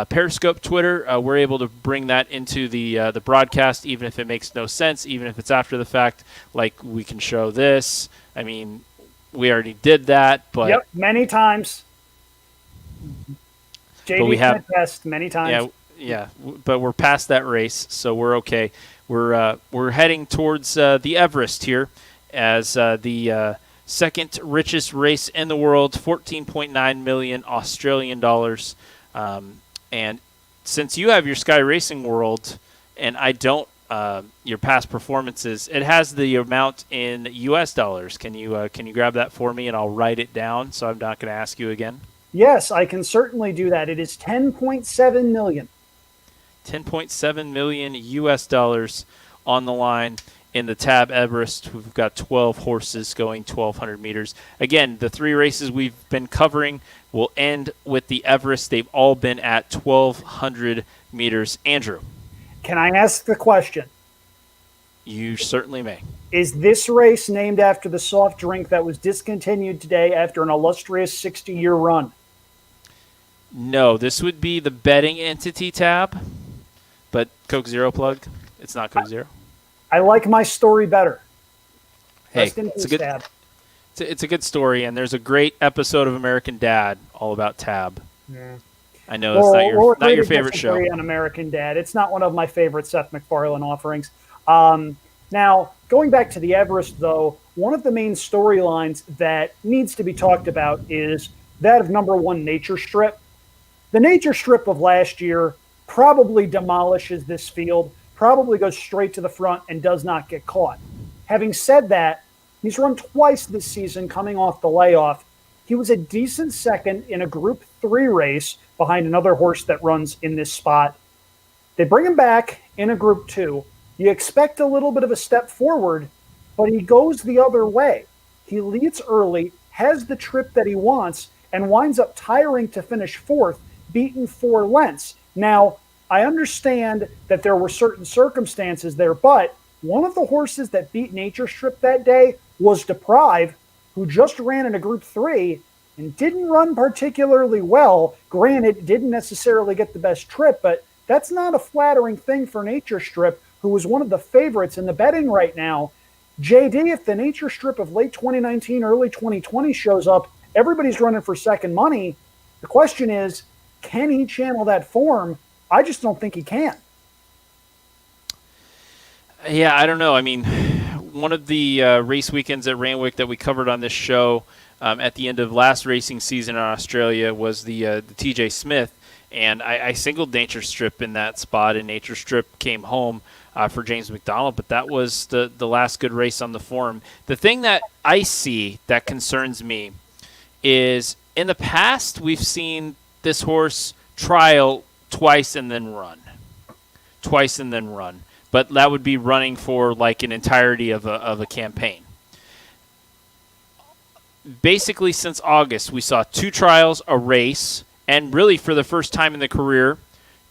Periscope, Twitter, we're able to bring that into the broadcast, even if it makes no sense, even if it's after the fact. Like, we can show this. I mean, we already did that, but yep, many times. JD we have test many times. Yeah, but we're past that race, so we're okay. We're heading towards the Everest here, as the second richest race in the world, 14.9 million Australian dollars. And since you have your Sky Racing World and I don't, your past performances, it has the amount in US dollars. Can you grab that for me, and I'll write it down so I'm not going to ask you again? Yes, I can certainly do that. It is 10.7 million. 10.7 million US dollars on the line in the Tab Everest. We've got 12 horses going 1,200 meters. Again, the 3 races we've been covering will end with the Everest. They've all been at 1,200 meters. Andrew. Can I ask the question? You certainly may. Is this race named after the soft drink that was discontinued today after an illustrious 60-year run? No, this would be the betting entity tab, but Coke Zero plug. It's not Coke Zero. I like my story better. Hey, it's a good story, and there's a great episode of American Dad all about Tab. Yeah. I know it's not your favorite show. On American Dad, it's not one of my favorite Seth MacFarlane offerings. Now, going back to the Everest, though, one of the main storylines that needs to be talked about is that of number 1 Nature Strip. The Nature Strip of last year probably demolishes this field. probably goes straight to the front and does not get caught. Having said that, he's run twice this season coming off the layoff. He was a decent second in a Group 3 race behind another horse that runs in this spot. They bring him back in a Group 2. You expect a little bit of a step forward, but he goes the other way. He leads early, has the trip that he wants, and winds up tiring to finish fourth, beaten 4 lengths. Now, I understand that there were certain circumstances there, but one of the horses that beat Nature Strip that day was Deprive, who just ran in a Group 3 and didn't run particularly well. Granted, didn't necessarily get the best trip, but that's not a flattering thing for Nature Strip, who was one of the favorites in the betting right now. JD, if the Nature Strip of late 2019, early 2020 shows up, everybody's running for second money. The question is, can he channel that form? I just don't think he can. Yeah, I don't know. I mean, one of the race weekends at Randwick that we covered on this show at the end of last racing season in Australia was the TJ Smith, and I singled Nature Strip in that spot, and Nature Strip came home for James McDonald, but that was the last good race on the form. The thing that I see that concerns me is in the past we've seen this horse trial twice and then run. But that would be running for like an entirety of a campaign. Basically, since August, we saw 2 trials, a race, and really for the first time in the career,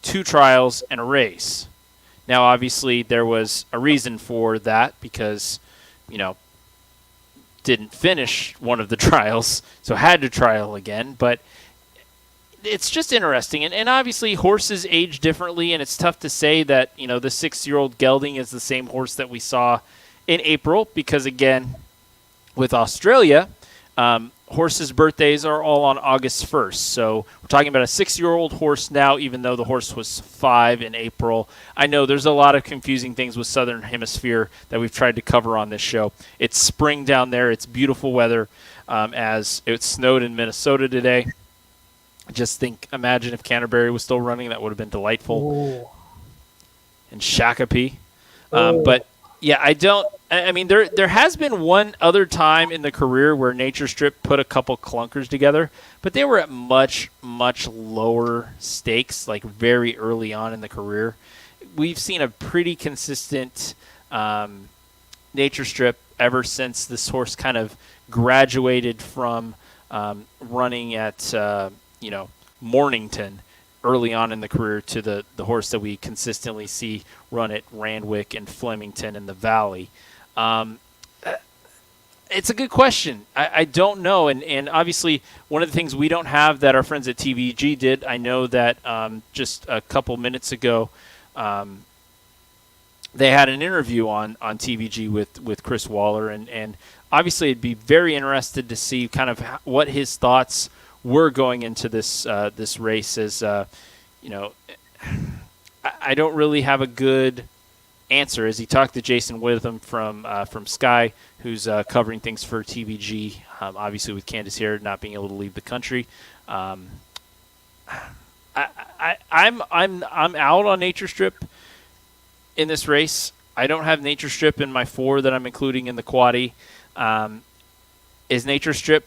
2 trials and a race. Now, obviously, there was a reason for that because, didn't finish one of the trials, so had to trial again. But it's just interesting. And obviously, horses age differently, and it's tough to say that, the 6-year-old gelding is the same horse that we saw in April because, again, with Australia, horses' birthdays are all on August 1st. So we're talking about a 6-year-old horse now, even though the horse was 5 in April. I know there's a lot of confusing things with Southern Hemisphere that we've tried to cover on this show. It's spring down there. It's beautiful weather as it snowed in Minnesota today. Imagine if Canterbury was still running. That would have been delightful. Ooh. And Shakopee. But, yeah, there has been one other time in the career where Nature Strip put a couple clunkers together, but they were at much, much lower stakes, like very early on in the career. We've seen a pretty consistent Nature Strip ever since this horse kind of graduated from running at Mornington early on in the career to the horse that we consistently see run at Randwick and Flemington in the Valley. It's a good question. I don't know. And obviously, one of the things we don't have that our friends at TVG did, I know that just a couple minutes ago, they had an interview on TVG with Chris Waller. And obviously, I'd be very interested to see kind of what his thoughts were going into this race. As I don't really have a good answer. As he talked to Jason Witham from Sky, who's covering things for TVG, obviously with Candace here not being able to leave the country. I'm out on Nature Strip in this race. I don't have Nature Strip in my 4 that I'm including in the quaddie. Is Nature Strip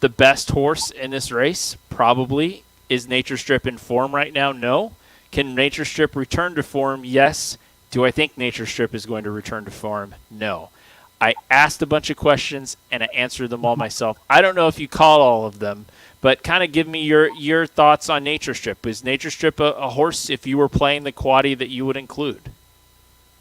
the best horse in this race? Probably. Is Nature Strip in form right now? No. Can Nature Strip return to form? Yes. Do I think Nature Strip is going to return to form? No. I asked a bunch of questions, and I answered them all myself. I don't know if you caught all of them, but kind of give me your thoughts on Nature Strip. Is Nature Strip a horse, if you were playing the quaddie, that you would include?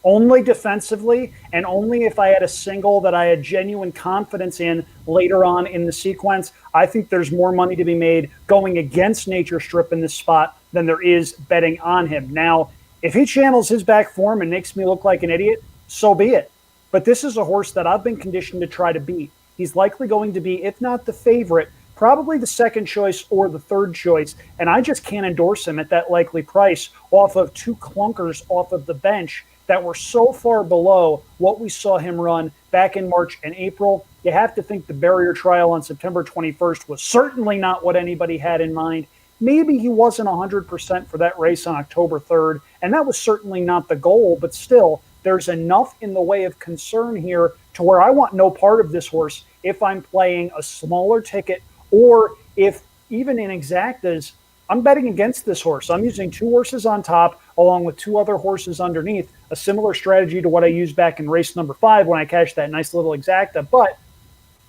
Only defensively, and only if I had a single that I had genuine confidence in later on in the sequence. I think there's more money to be made going against Nature Strip in this spot than there is betting on him. Now, if he channels his back form and makes me look like an idiot, so be it. But this is a horse that I've been conditioned to try to beat. He's likely going to be, if not the favorite, probably the second choice or the third choice, and I just can't endorse him at that likely price off of 2 clunkers off of the bench that were so far below what we saw him run back in March and April. You have to think the barrier trial on September 21st was certainly not what anybody had in mind. Maybe he wasn't 100% for that race on October 3rd, and that was certainly not the goal, but still, there's enough in the way of concern here to where I want no part of this horse if I'm playing a smaller ticket, or if even in exactas, I'm betting against this horse. I'm using two horses on top along with two other horses underneath, a similar strategy to what I used back in race number 5 when I cashed that nice little exacta, but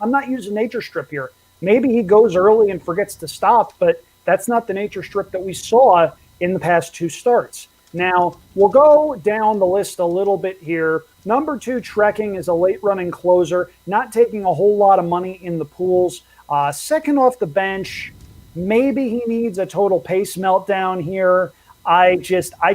I'm not using nature strip here. Maybe he goes early and forgets to stop, but that's not the nature strip that we saw in the past 2 starts. Now, we'll go down the list a little bit here. Number 2, Trekking, is a late running closer, not taking a whole lot of money in the pools. Second off the bench, maybe he needs a total pace meltdown here. I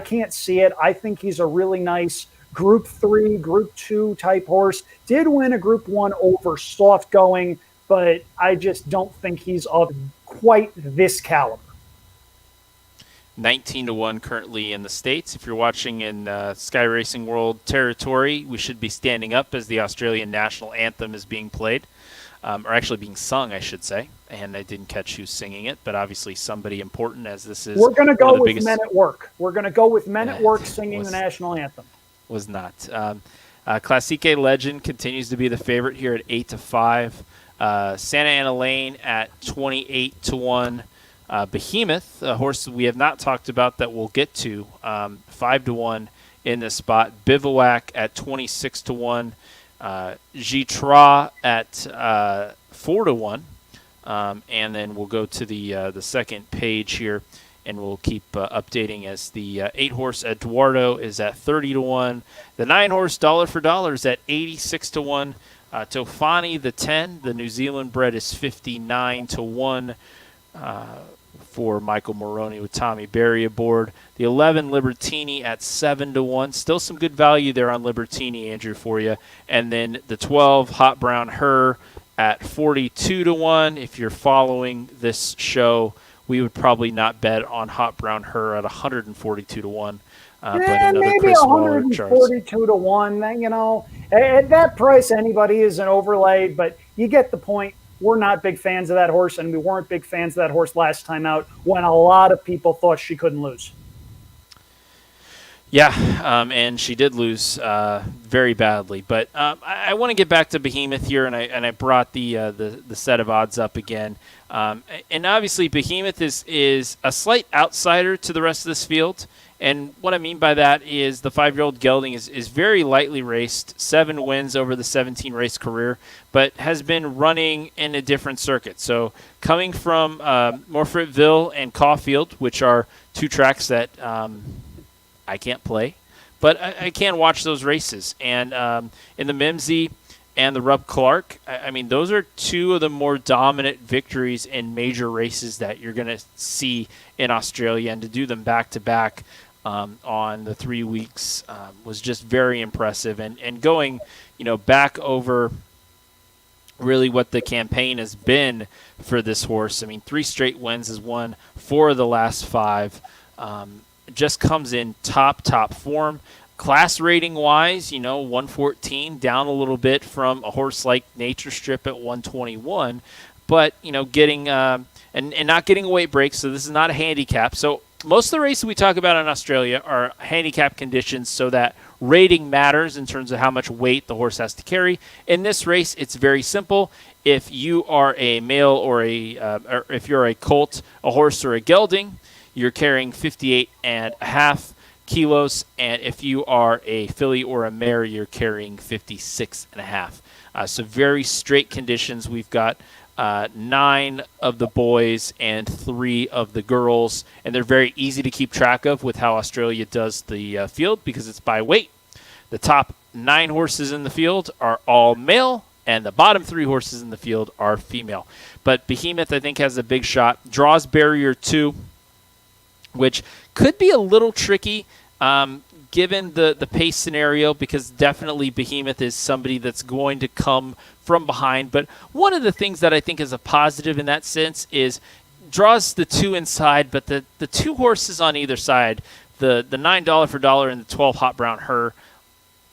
can't see it. I think he's a really nice Group 3, Group 2 type horse. Did win a Group 1 over soft going, but I just don't think he's of quite this caliber. 19-1 currently in the States. If you're watching in Sky Racing World territory, we should be standing up as the Australian national anthem is being played, or actually being sung, I should say. And I didn't catch who's singing it, but obviously somebody important, as this is. We're going to go with Men at Work. We're going to go with Men at Work singing the national anthem. Was not. Classique Legend continues to be the favorite here at 8-5. Santa Ana Lane at 28-1. Behemoth, a horse we have not talked about that we'll get to, 5-1 in this spot. Bivouac at 26-1. Gitra at 4-1. And then we'll go to the second page here, and we'll keep updating as the 8-horse Eduardo is at 30-1. The 9-horse Dollar for Dollar is at 86-1. Tofani, the 10, the New Zealand bred, is 59-1 for Michael Moroney with Tommy Berry aboard. The 11, Libertini, at 7-1. Still some good value there on Libertini, Andrew, for you. And then the 12, Hot Brown Her, at 42-1. If you're following this show, we would probably not bet on Hot Brown Her at 142-1. But maybe 142-1. You know, at that price, anybody is an overlay, but you get the point. We're not big fans of that horse, and we weren't big fans of that horse last time out when a lot of people thought she couldn't lose. Yeah, and she did lose very badly. But I want to get back to Behemoth here, and I brought the set of odds up again. And obviously, Behemoth is a slight outsider to the rest of this field. And what I mean by that is the 5-year-old gelding is very lightly raced, 7 wins over the 17-race career, but has been running in a different circuit. So coming from Morfrettville and Caulfield, which are 2 tracks that I can't play, but I can watch those races. And in the Mimsy and the Rub Clark, I mean, those are 2 of the more dominant victories in major races that you're going to see in Australia, and to do them back-to-back on the 3 weeks was just very impressive. And going, back over really what the campaign has been for this horse. I mean, 3 straight wins, has won 4 of the last 5. Just comes in top form. Class rating-wise, 114, down a little bit from a horse like Nature Strip at 121, but, getting and not getting a weight break, so this is not a handicap. So most of the races we talk about in Australia are handicap conditions, so that rating matters in terms of how much weight the horse has to carry. In this race, it's very simple. If you are a male or if you're a colt, a horse, or a gelding, you're carrying 58.5 kilos, and if you are a filly or a mare, you're carrying 56.5. So very straight conditions. We've got 9 of the boys and 3 of the girls, and they're very easy to keep track of with how Australia does the field, because it's by weight. The top 9 horses in the field are all male, and the bottom 3 horses in the field are female. But Behemoth, I think, has a big shot. Draws barrier 2, which could be a little tricky given the pace scenario, because definitely Behemoth is somebody that's going to come from behind. But one of the things that I think is a positive in that sense is draws the 2 inside, but the 2 horses on either side, the $9 for dollar and the 12 Hot Brown Her,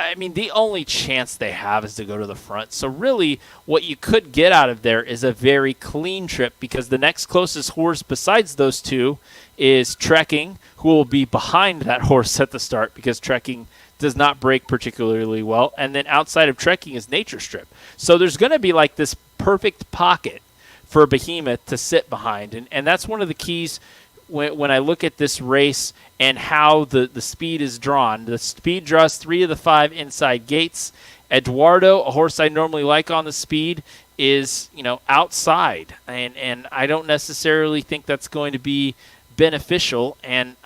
I mean, the only chance they have is to go to the front. So really, what you could get out of there is a very clean trip, because the next closest horse besides those two is Trekking, who will be behind that horse at the start, because Trekking does not break particularly well. And then outside of Trekking is Nature Strip. So there's going to be like this perfect pocket for Behemoth to sit behind. And that's one of the keys when I look at this race and how the speed is drawn. The speed draws 3 of the 5 inside gates. Eduardo, a horse I normally like on the speed, is outside, and I don't necessarily think that's going to be beneficial. And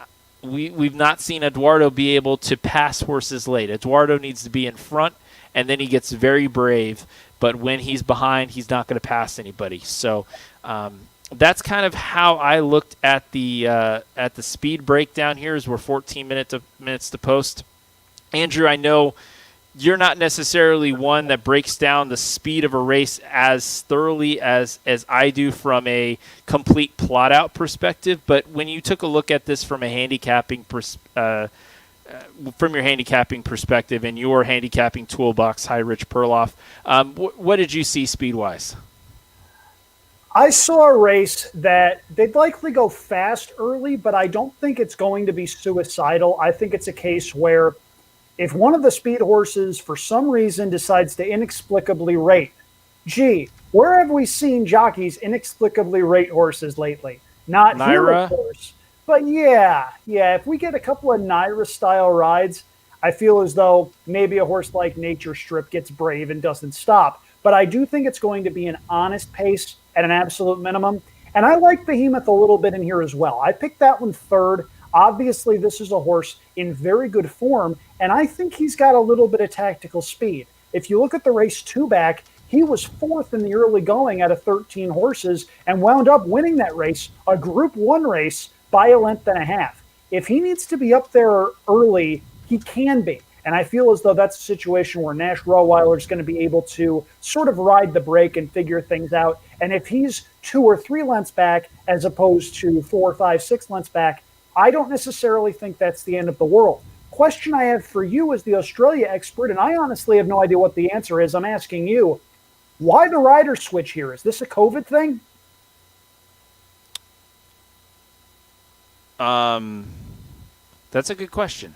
we've not seen Eduardo be able to pass horses late. Eduardo needs to be in front, and then he gets very brave. But when he's behind, he's not going to pass anybody. So that's kind of how I looked at the speed breakdown here, as we're 14 minutes to post. Andrew, I know you're not necessarily one that breaks down the speed of a race as thoroughly as I do from a complete plot out perspective, but when you took a look at this from a handicapping from your handicapping perspective and your handicapping toolbox, hi Rich Perloff, what did you see speed wise? I saw a race that they'd likely go fast early, but I don't think it's going to be suicidal. I think it's a case where if one of the speed horses for some reason decides to inexplicably rate, gee, where have we seen jockeys inexplicably rate horses lately? Not here, of course. But yeah, if we get a couple of Naira-style rides, I feel as though maybe a horse like Nature Strip gets brave and doesn't stop. But I do think it's going to be an honest pace at an absolute minimum. And I like Behemoth a little bit in here as well. I picked that one third. Obviously, this is a horse in very good form, and I think he's got a little bit of tactical speed. If you look at the race 2 back, he was 4th in the early going out of 13 horses and wound up winning that race, a Group 1 race, by a length and a half. If he needs to be up there early, he can be. And I feel as though that's a situation where Nash Roweiller is going to be able to sort of ride the break and figure things out. And if he's 2 or 3 lengths back as opposed to 4, 5, 6 lengths back, I don't necessarily think that's the end of the world. Question I have for you as the Australia expert, and I honestly have no idea what the answer is. I'm asking you, why the rider switch here? Is this a COVID thing? That's a good question.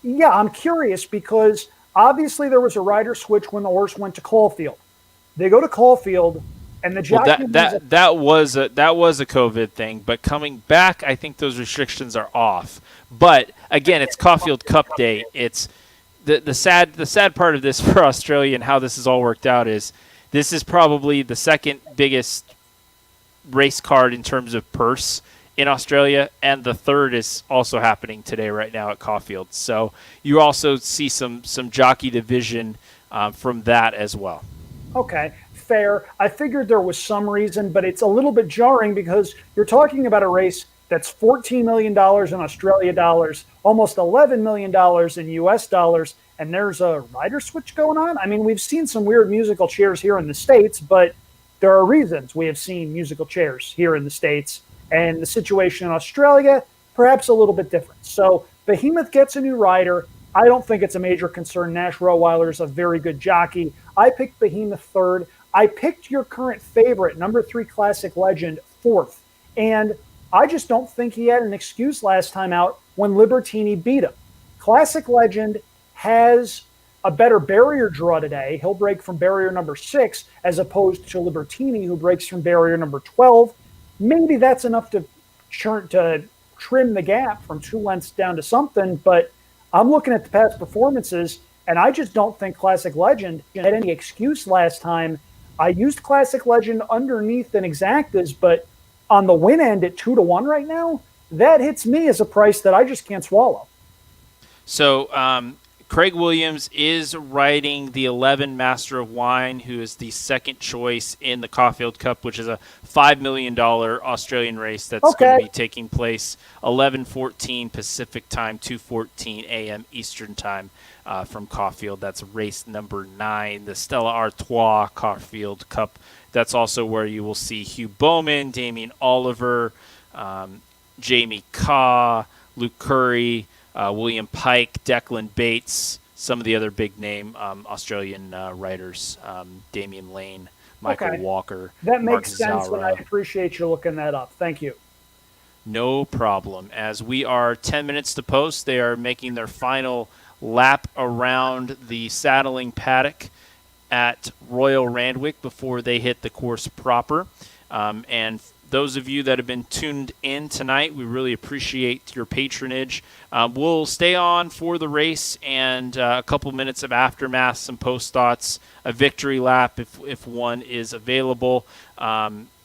Yeah, I'm curious because obviously there was a rider switch when the horse went to Caulfield. They go to Caulfield, and the jockey that was a COVID thing. But coming back, I think those restrictions are off. But again, it's Caulfield Cup Day. It's the sad part of this for Australia and how this has all worked out is this is probably the second biggest race card in terms of purse in Australia, and the third is also happening today right now at Caulfield. So you also see some jockey division from that as well. Okay, fair. I figured there was some reason, but it's a little bit jarring because you're talking about a race that's $14 million in Australia dollars, almost $11 million in US dollars, and there's a rider switch going on. I mean, we've seen some weird musical chairs here in the States, but there are reasons we have seen musical chairs here in the States. And the situation in Australia, perhaps a little bit different. So Behemoth gets a new rider. I don't think it's a major concern. Nash Roweiller is a very good jockey. I picked Behemoth third. I picked your current favorite, number 3 Classic Legend, fourth. And I just don't think he had an excuse last time out when Libertini beat him. Classic Legend has a better barrier draw today. He'll break from barrier number 6 as opposed to Libertini, who breaks from barrier number 12. Maybe that's enough to trim the gap from 2 lengths down to something, but I'm looking at the past performances, and I just don't think Classic Legend had any excuse last time. I used Classic Legend underneath an exactas, but on the win end at 2-1 right now, that hits me as a price that I just can't swallow. So Craig Williams is riding the 11 Master of Wine, who is the second choice in the Caulfield Cup, which is a $5 million Australian race that's going to be taking place 11:14 Pacific time, 2:14 a.m. Eastern time from Caulfield. That's race number 9, the Stella Artois Caulfield Cup. That's also where you will see Hugh Bowman, Damien Oliver, Jamie Kaw, Luke Curry, William Pike, Declan Bates, some of the other big name Australian riders, Damian Lane, Michael Okay. Walker, That Mark makes sense, and I Zara. appreciate you looking that up. Thank you. No problem. As we are 10 minutes to post, they are making their final lap around the saddling paddock at Royal Randwick before they hit the course proper. And those of you that have been tuned in tonight, we really appreciate your patronage. We'll stay on for the race and a couple minutes of aftermath, some post thoughts, a victory lap if one is available. Really,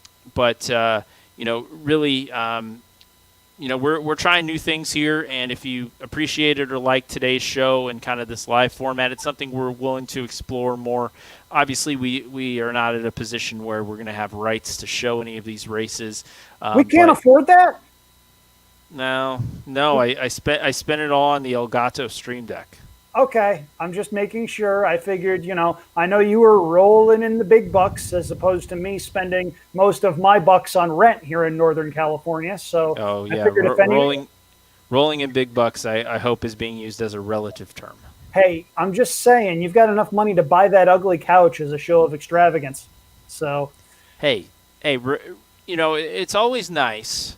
we're trying new things here, and if you appreciated or like today's show and kind of this live format, it's something we're willing to explore more. Obviously, we are not at a position where we're going to have rights to show any of these races. We can't afford that? No. I spent it all on the Elgato Stream Deck. Okay, I'm just making sure. I figured, I know you were rolling in the big bucks as opposed to me spending most of my bucks on rent here in Northern California. So Oh, yeah, I figured if anything, rolling in big bucks, I hope is being used as a relative term. hey, I'm just saying, you've got enough money to buy that ugly couch as a show of extravagance. So, Hey, it's always nice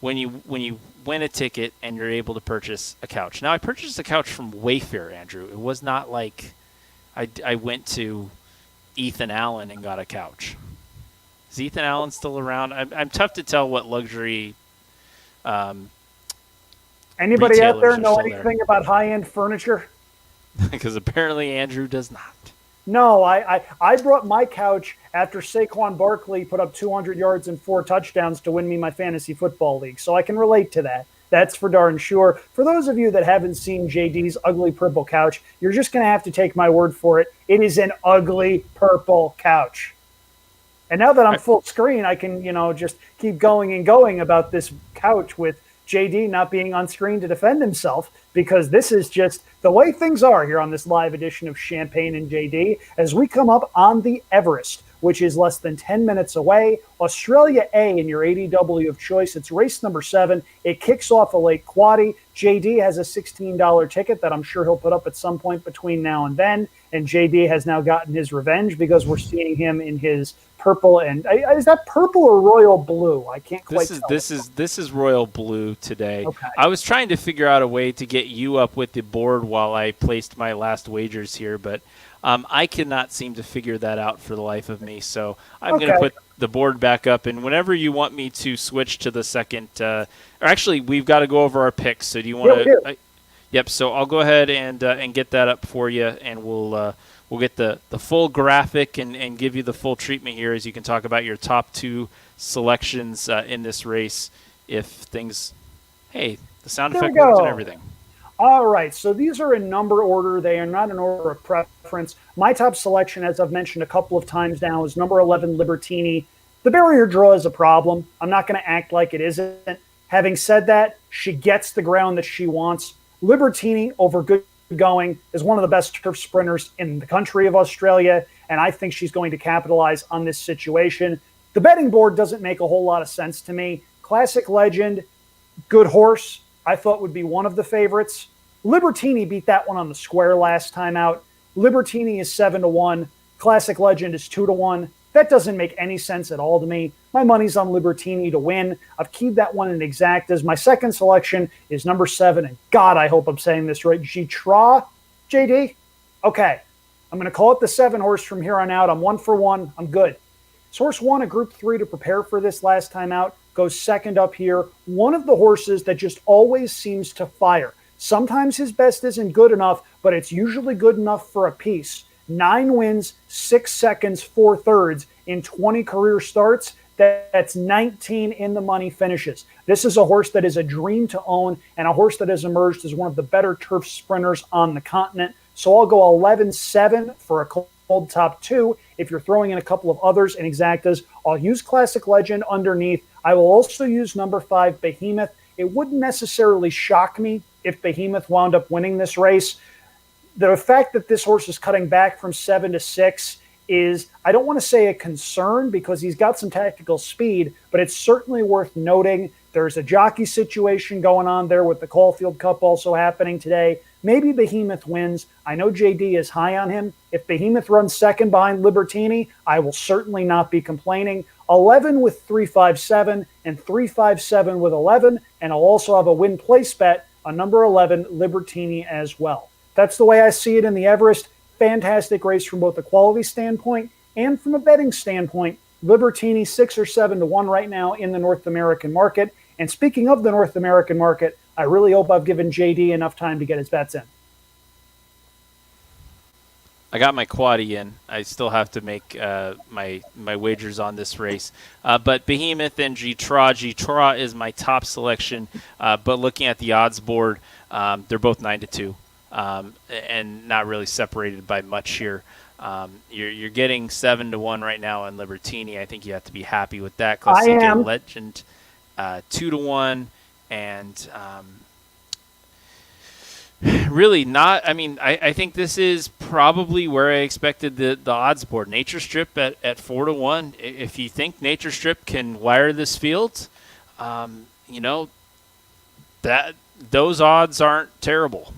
when you win a ticket and you're able to purchase a couch. Now, I purchased a couch from Wayfair, Andrew. It was not like I went to Ethan Allen and got a couch. Is Ethan Allen still around? I'm tough to tell what luxury. anybody out there retailers are know still anything about high-end furniture? Because apparently Andrew does not. No, I brought my couch after Saquon Barkley put up 200 yards and 4 touchdowns to win me my fantasy football league, so I can relate to that. That's for darn sure. For those of you that haven't seen JD's ugly purple couch, you're just going to have to take my word for it. It is an ugly purple couch. And now that I'm full screen, I can, just keep going and going about this couch with JD not being on screen to defend himself, because this is just the way things are here on this live edition of Champagne and JD as we come up on the Everest, which is less than 10 minutes away. Australia A in your ADW of choice. It's race number 7. It kicks off a late quaddie. JD has a $16 ticket that I'm sure he'll put up at some point between now and then. And JD has now gotten his revenge because we're seeing him in his purple, and is that purple or royal blue? I can't quite tell. This is royal blue today. Okay. I was trying to figure out a way to get you up with the board while I placed my last wagers here, but I cannot seem to figure that out for the life of me. So I'm going to put the board back up, and whenever you want me to switch to the second, or actually, we've got to go over our picks. So do you want to? Yep. So I'll go ahead and get that up for you, and we'll get the full graphic and give you the full treatment here as you can talk about your top 2 selections in this race. If things, the sound effect works and everything. All right, so these are in number order. They are not in order of preference. My top selection, as I've mentioned a couple of times now, is number 11, Libertini. The barrier draw is a problem. I'm not going to act like it isn't. Having said that, she gets the ground that she wants. Libertini over good going is one of the best turf sprinters in the country of Australia, and I think she's going to capitalize on this situation. The betting board doesn't make a whole lot of sense to me. Classic Legend, good horse, I thought would be one of the favorites. Libertini beat that one on the square last time out. Libertini is 7-1. Classic Legend is 2-1. That doesn't make any sense at all to me. My money's on Libertini to win. I've keyed that one in exactas. My second selection is number 7, and God, I hope I'm saying this right. Gitra, JD? Okay. I'm going to call it the 7 horse from here on out. I'm 1 for 1. I'm good. Source 1, a Group 3 to prepare for this last time out, goes second up here. One of the horses that just always seems to fire. Sometimes his best isn't good enough, but it's usually good enough for a piece. 9 wins, 6 seconds, 4 thirds in 20 career starts. That's 19 in the money finishes. This is a horse that is a dream to own and a horse that has emerged as one of the better turf sprinters on the continent. So I'll go 11-7 for a cold top 2. If you're throwing in a couple of others in exactas, I'll use Classic Legend underneath. I will also use number 5, Behemoth. It wouldn't necessarily shock me if Behemoth wound up winning this race. The fact that this horse is cutting back from 7 to 6 is, I don't want to say a concern because he's got some tactical speed, but it's certainly worth noting. There's a jockey situation going on there with the Caulfield Cup also happening today. Maybe Behemoth wins. I know JD is high on him. If Behemoth runs second behind Libertini, I will certainly not be complaining. 11 with 357 and 357 with 11. And I'll also have a win place bet on number 11, Libertini, as well. That's the way I see it in the Everest. Fantastic race from both a quality standpoint and from a betting standpoint. Libertini 6 or 7 to 1 right now in the North American market. And speaking of the North American market, I really hope I've given JD enough time to get his bets in. I got my quaddie in. I still have to make my wagers on this race. But Behemoth and G-Tra is my top selection. But looking at the odds board, they're both 9-2, and not really separated by much here. You're getting 7-1 right now on Libertini. I think you have to be happy with that. Classic Legend 2-1, and really not. I mean, I think this is probably where I expected the odds board. Nature Strip at 4-1. If you think Nature Strip can wire this field, that those odds aren't terrible.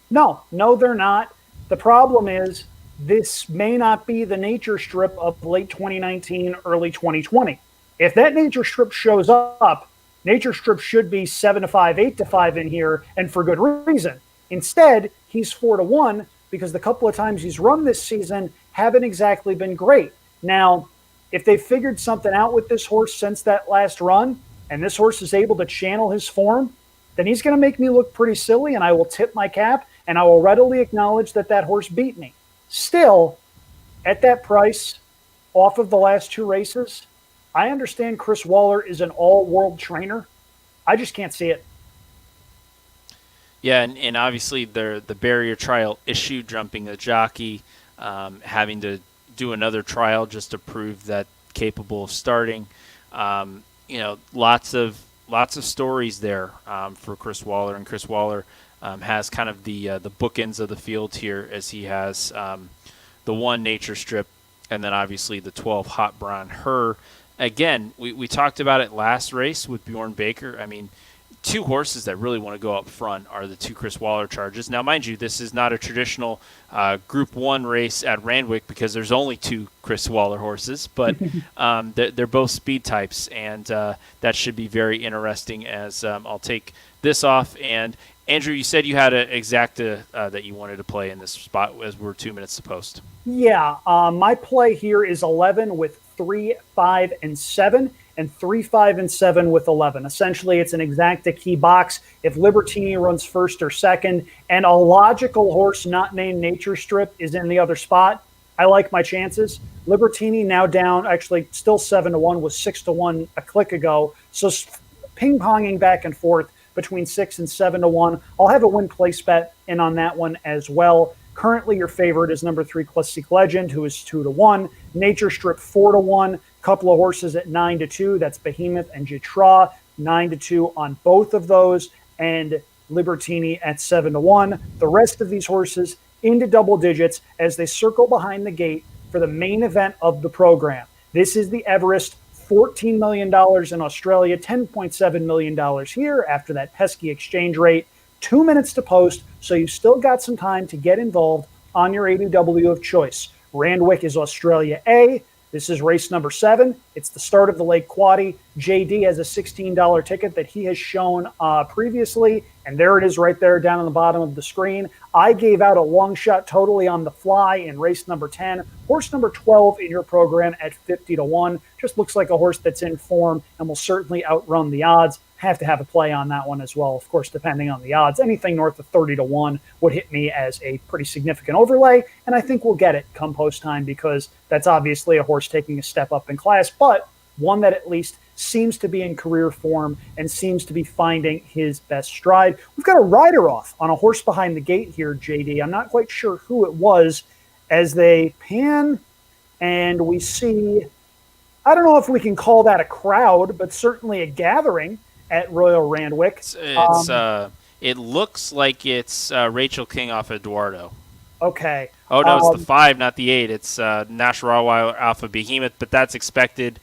No, they're not. The problem is this may not be the Nature Strip of late 2019, early 2020. If that Nature Strip shows up, Nature Strip should be 7-5, 8-5 in here, and for good reason. Instead, he's 4-1 because the couple of times he's run this season haven't exactly been great. Now, if they figured something out with this horse since that last run, and this horse is able to channel his form, then he's going to make me look pretty silly, and I will tip my cap, and I will readily acknowledge that horse beat me. Still, at that price, off of the last 2 races, I understand Chris Waller is an all-world trainer. I just can't see it. Yeah, and obviously the barrier trial issue, jumping a jockey, having to do another trial just to prove that capable of starting. Lots of stories there for Chris Waller, and Chris Waller has kind of the bookends of the field here, as he has the 1 Nature Strip, and then obviously the 12 Hot Brown Her. Again, we talked about it last race with Bjorn Baker. I mean, 2 horses that really want to go up front are the 2 Chris Waller charges. Now, mind you, this is not a traditional Group 1 race at Randwick because there's only 2 Chris Waller horses, but they're both speed types, and that should be very interesting as I'll take this off. And, Andrew, you said you had an exacta that you wanted to play in this spot as we're 2 minutes to post. Yeah, my play here is 11 with 3, 5, and 7, and 3, 5, and 7 with 11. Essentially, it's an exacta key box. If Libertini runs first or second, and a logical horse not named Nature Strip is in the other spot, I like my chances. Libertini now down, actually still 7-1, was 6-1 a click ago. So ping-ponging back and forth between 6 and 7-1. I'll have a win place bet in on that one as well. Currently, your favorite is number 3, Classic Legend, who is 2-1. Nature Strip 4-1. Couple of horses at 9-2. That's Behemoth and G-Tra, 9-2 on both of those, and Libertini at 7-1. The rest of these horses into double digits as they circle behind the gate for the main event of the program. This is the Everest. $14 million in Australia, $10.7 million here after that pesky exchange rate. 2 minutes to post, so you've still got some time to get involved on your ADW of choice. Randwick is Australia A. This is race number 7. It's the start of the Lake Quaddy. JD has a $16 ticket that he has shown previously, and there it is right there down on the bottom of the screen. I gave out a long shot totally on the fly in race number 10. Horse number 12 in your program at 50-1. Just looks like a horse that's in form and will certainly outrun the odds. Have to have a play on that one as well, of course, depending on the odds. Anything north of 30-1 would hit me as a pretty significant overlay, and I think we'll get it come post time because that's obviously a horse taking a step up in class, but one that at least seems to be in career form and seems to be finding his best stride. We've got a rider off on a horse behind the gate here, JD. I'm not quite sure who it was as they pan, and we see, I don't know if we can call that a crowd, but certainly a gathering at Royal Randwick. It looks like it's Rachel King off Eduardo. Okay. Oh, no, it's the 5, not the 8. It's National Rottweiler Alpha Behemoth, but that's expected.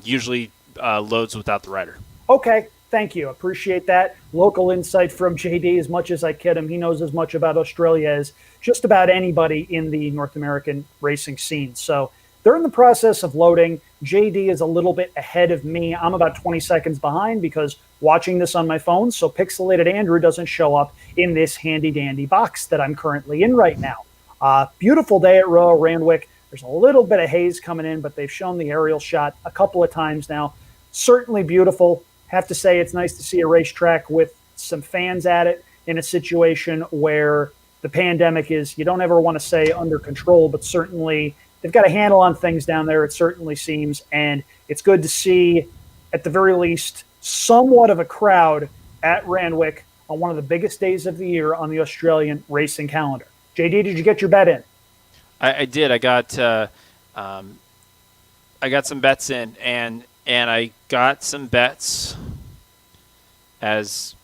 Usually loads without the rider. Okay, thank you. Appreciate that. Local insight from JD. As much as I kid him, he knows as much about Australia as just about anybody in the North American racing scene. So they're in the process of loading. JD is a little bit ahead of me. I'm about 20 seconds behind because watching this on my phone, so Pixelated Andrew doesn't show up in this handy dandy box that I'm currently in right now. Beautiful day at Royal Randwick. There's a little bit of haze coming in, but they've shown the aerial shot a couple of times now. Certainly beautiful. Have to say it's nice to see a racetrack with some fans at it in a situation where the pandemic is, you don't ever want to say under control, but certainly they've got a handle on things down there, it certainly seems. And it's good to see, at the very least, somewhat of a crowd at Randwick on one of the biggest days of the year on the Australian racing calendar. JD, did you get your bet in? I did. I got some bets in, and I got some bets, as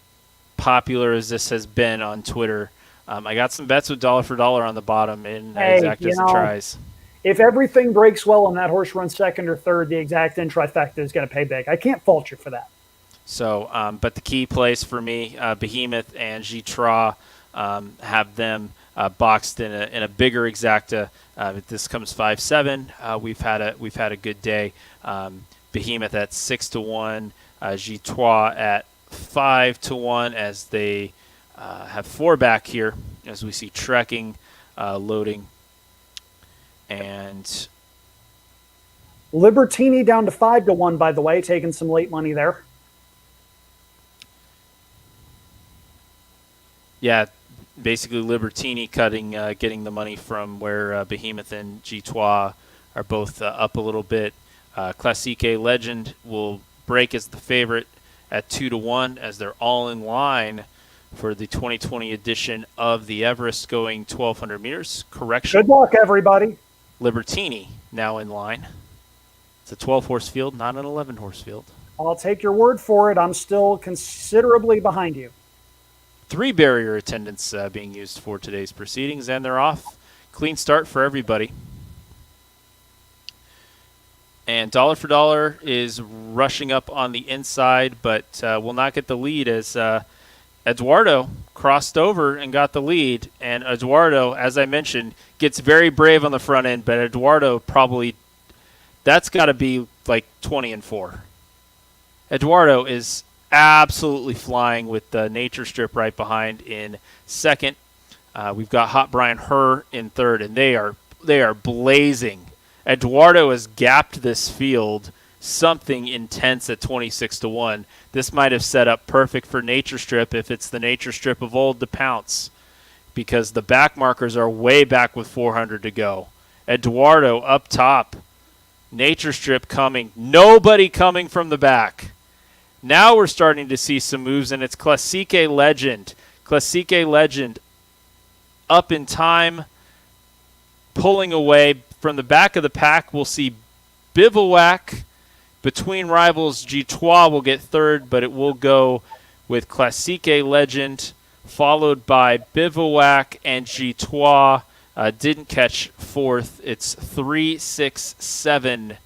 popular as this has been on Twitter. I got some bets with dollar for dollar on the bottom in exactas and tries. If everything breaks well and that horse runs second or third, the exact and trifecta is going to pay big. I can't fault you for that. So, but the key plays for me, Behemoth and J.D, have them boxed in a bigger exacta. This comes 5-7. We've had a good day. Behemoth at 6-1, J.D at 5-1 as they have four back here as we see trekking loading, and Libertini down to 5-1, by the way, taking some late money there. Yeah, basically Libertini getting the money from where Behemoth and J.D are both up a little bit. Classique Legend will break as the favorite at 2-1 as they're all in line for the 2020 edition of the Everest, going 1,200 meters. Correction. Good luck, everybody. Libertini now in line. It's a 12-horse field, not an 11-horse field. I'll take your word for it. I'm still considerably behind you. 3 barrier attendants being used for today's proceedings, and they're off. Clean start for everybody. And dollar for dollar is rushing up on the inside, but will not get the lead as Eduardo crossed over and got the lead. And Eduardo, as I mentioned, gets very brave on the front end, but Eduardo probably, that's got to be like 20-4. Eduardo is absolutely flying with the Nature Strip right behind in second. We've got Hot Brian Herr in third, and they are blazing. Eduardo has gapped this field something intense at 26-1. This might have set up perfect for Nature Strip if it's the Nature Strip of old to pounce, because the back markers are way back with 400 to go. Eduardo up top. Nature Strip coming. Nobody coming from the back. Now we're starting to see some moves, and it's Classique Legend. Classique Legend up in time, pulling away. From the back of the pack, we'll see Bivouac. Between rivals, J.D will get third, but it will go with Classique Legend, followed by Bivouac, and J.D didn't catch fourth. It's 3-6-7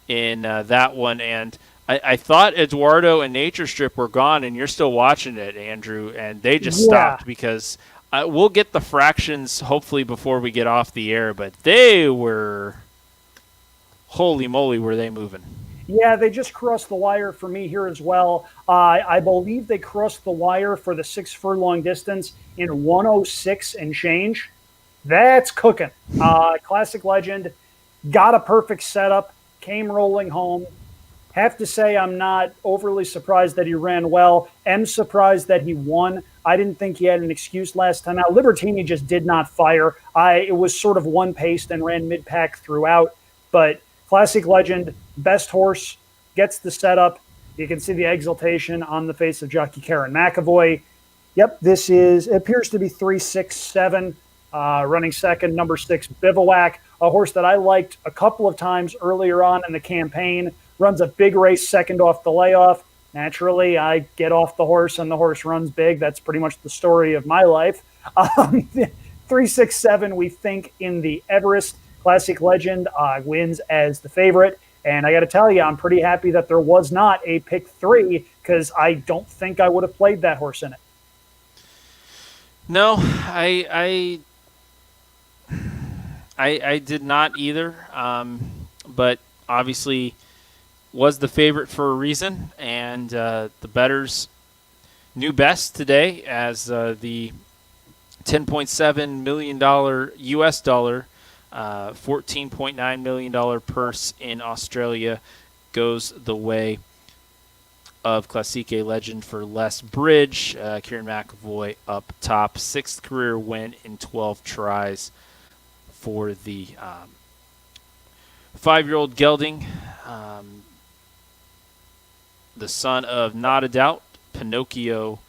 in that one, and I thought Eduardo and Nature Strip were gone, and you're still watching it, Andrew, and they just stopped because we'll get the fractions hopefully before we get off the air, but they were, holy moly, were they moving. Yeah, they just crossed the wire for me here as well. I believe they crossed the wire for the 6 furlong distance in 106 and change. That's cooking. Classic Legend got a perfect setup, came rolling home. Have to say I'm not overly surprised that he ran well. Am surprised that he won. I didn't think he had an excuse last time out. Libertini just did not fire. It was sort of one-paced and ran mid-pack throughout. But Classic Legend, best horse, gets the setup. You can see the exultation on the face of jockey Karen McAvoy. Yep, this appears to be 3-6-7. Running second, number 6, Bivouac, a horse that I liked a couple of times earlier on in the campaign. Runs a big race second off the layoff. Naturally, I get off the horse and the horse runs big. That's pretty much the story of my life. 3-6-7, we think, in the Everest. Classic Legend wins as the favorite. And I got to tell you, I'm pretty happy that there was not a pick 3 because I don't think I would have played that horse in it. No, I did not either. But obviously was the favorite for a reason, and the bettors knew best today as the $10.7 million U.S. dollar, $14.9 million purse in Australia goes the way of Classique legend for Les Bridge. Kieran McAvoy up top. 6th career win in 12 tries for the 5-year-old gelding. The son of Not a Doubt, Pinocchio,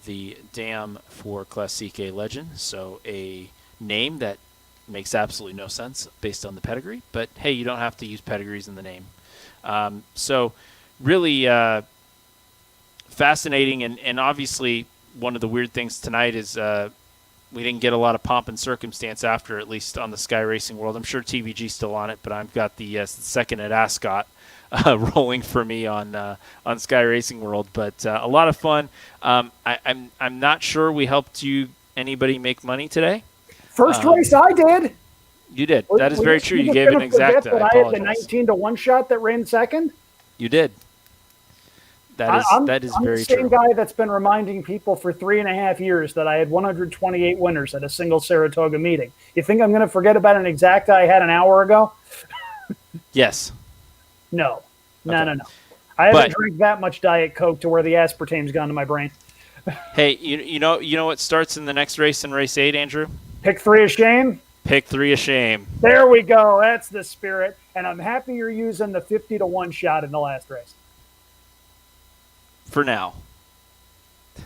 the dam for Classique legend. So a name that makes absolutely no sense based on the pedigree. But, hey, you don't have to use pedigrees in the name. So really fascinating. And obviously one of the weird things tonight is we didn't get a lot of pomp and circumstance after, at least on the Sky Racing World. I'm sure TVG's still on it, but I've got the second at Ascot rolling for me on Sky Racing World. But a lot of fun. I'm not sure we helped anybody make money today. First race I did. You did. That is very true. You gave an exact. I had the 19-1 shot that ran second. You did. That is I'm very the true. same guy that's been reminding people for 3.5 years that I had 128 winners at a single Saratoga meeting. You think I'm going to forget about an exacta I had an hour ago? Yes. No. Okay. No. I haven't drank that much Diet Coke to where the aspartame's gone to my brain. Hey, you know what starts in the next race in race 8, Andrew? Pick 3 of shame? Pick 3 of shame. There we go. That's the spirit. And I'm happy you're using the 50-1 shot in the last race. For now.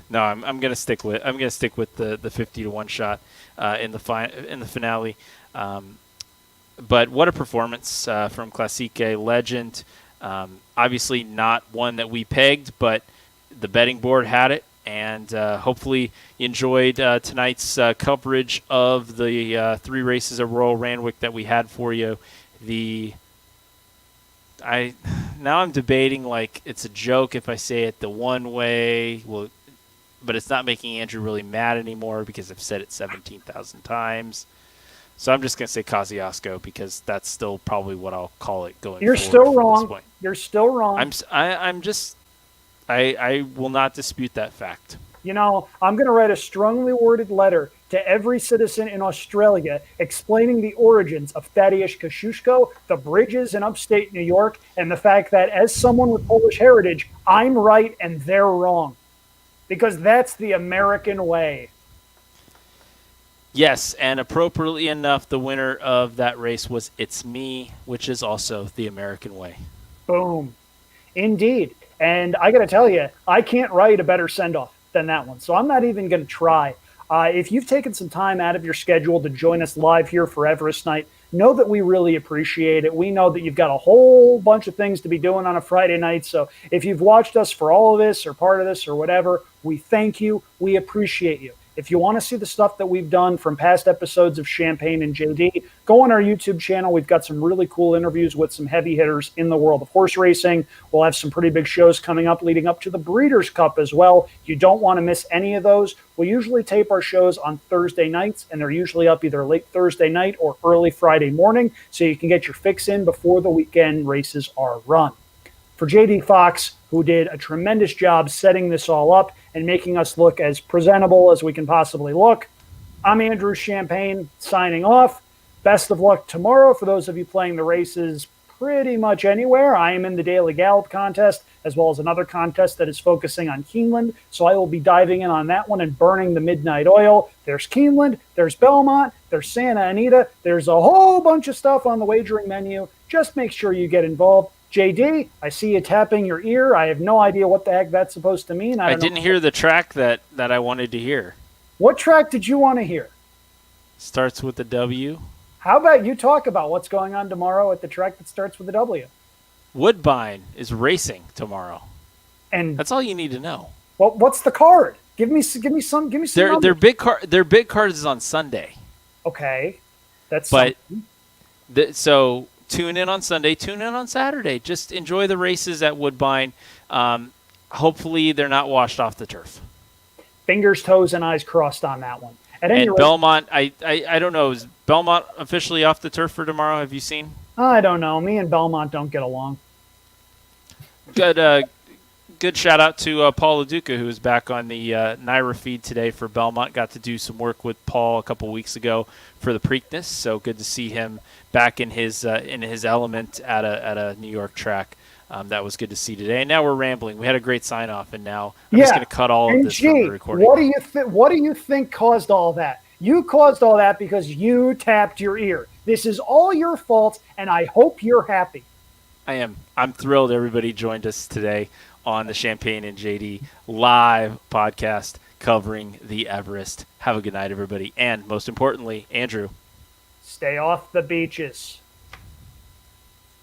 No, I'm going to stick with the 50-1 shot in the finale. But what a performance from Classique legend. Obviously not one that we pegged, but the betting board had it. And hopefully you enjoyed tonight's coverage of the 3 races of Royal Randwick that we had for you. Now I'm debating like it's a joke if I say it the one way, but it's not making Andrew really mad anymore because I've said it 17,000 times. So I'm just going to say Kosciuszko because that's still probably what I'll call it going forward. You're still wrong. You're still wrong. I will not dispute that fact. You know, I'm going to write a strongly worded letter to every citizen in Australia explaining the origins of Thaddeus Kosciuszko, the bridges in upstate New York, and the fact that as someone with Polish heritage, I'm right and they're wrong. Because that's the American way. Yes, and appropriately enough, the winner of that race was It's Me, which is also the American way. Boom. Indeed. And I got to tell you, I can't write a better send-off than that one. So I'm not even going to try. If you've taken some time out of your schedule to join us live here for Everest night, know that we really appreciate it. We know that you've got a whole bunch of things to be doing on a Friday night. So if you've watched us for all of this or part of this or whatever, we thank you. We appreciate you. If you want to see the stuff that we've done from past episodes of Champagne and J.D., go on our YouTube channel. We've got some really cool interviews with some heavy hitters in the world of horse racing. We'll have some pretty big shows coming up leading up to the Breeders' Cup as well. You don't want to miss any of those. We usually tape our shows on Thursday nights, and they're usually up either late Thursday night or early Friday morning, so you can get your fix in before the weekend races are run. For J.D. Fox, who did a tremendous job setting this all up and making us look as presentable as we can possibly look, I'm Andrew Champagne signing off. Best of luck tomorrow for those of you playing the races pretty much anywhere. I am in the Daily Gallop contest, as well as another contest that is focusing on Keeneland, so I will be diving in on that one and burning the midnight oil. There's Keeneland, there's Belmont, there's Santa Anita. There's a whole bunch of stuff on the wagering menu. Just make sure you get involved. JD, I see you tapping your ear. I have no idea what the heck that's supposed to mean. I didn't hear the track that I wanted to hear. What track did you want to hear? Starts with the W. How about you talk about what's going on tomorrow at the track that starts with a W? Woodbine is racing tomorrow. And that's all you need to know. Well, what's the card? Give me some. Their big card is on Sunday. Okay, that's but so tune in on Sunday, tune in on Saturday. Just enjoy the races at Woodbine. Hopefully they're not washed off the turf. Fingers, toes, and eyes crossed on that one. At any And rate, Belmont, I don't know. Is Belmont officially off the turf for tomorrow? Have you seen? I don't know. Me and Belmont don't get along. Good shout out to Paul LaDuca, who was back on the Naira feed today for Belmont. Got to do some work with Paul a couple weeks ago for the Preakness, so good to see him back in his element at a New York track. That was good to see today. And now we're rambling. We had a great sign off, and now I'm just going to cut all of this from the recording. What do you think caused all that? You caused all that because you tapped your ear. This is all your fault, and I hope you're happy. I am. I'm thrilled everybody joined us today on the Champagne and J.D. live podcast covering the Everest. Have a good night, everybody. And most importantly, Andrew, stay off the beaches.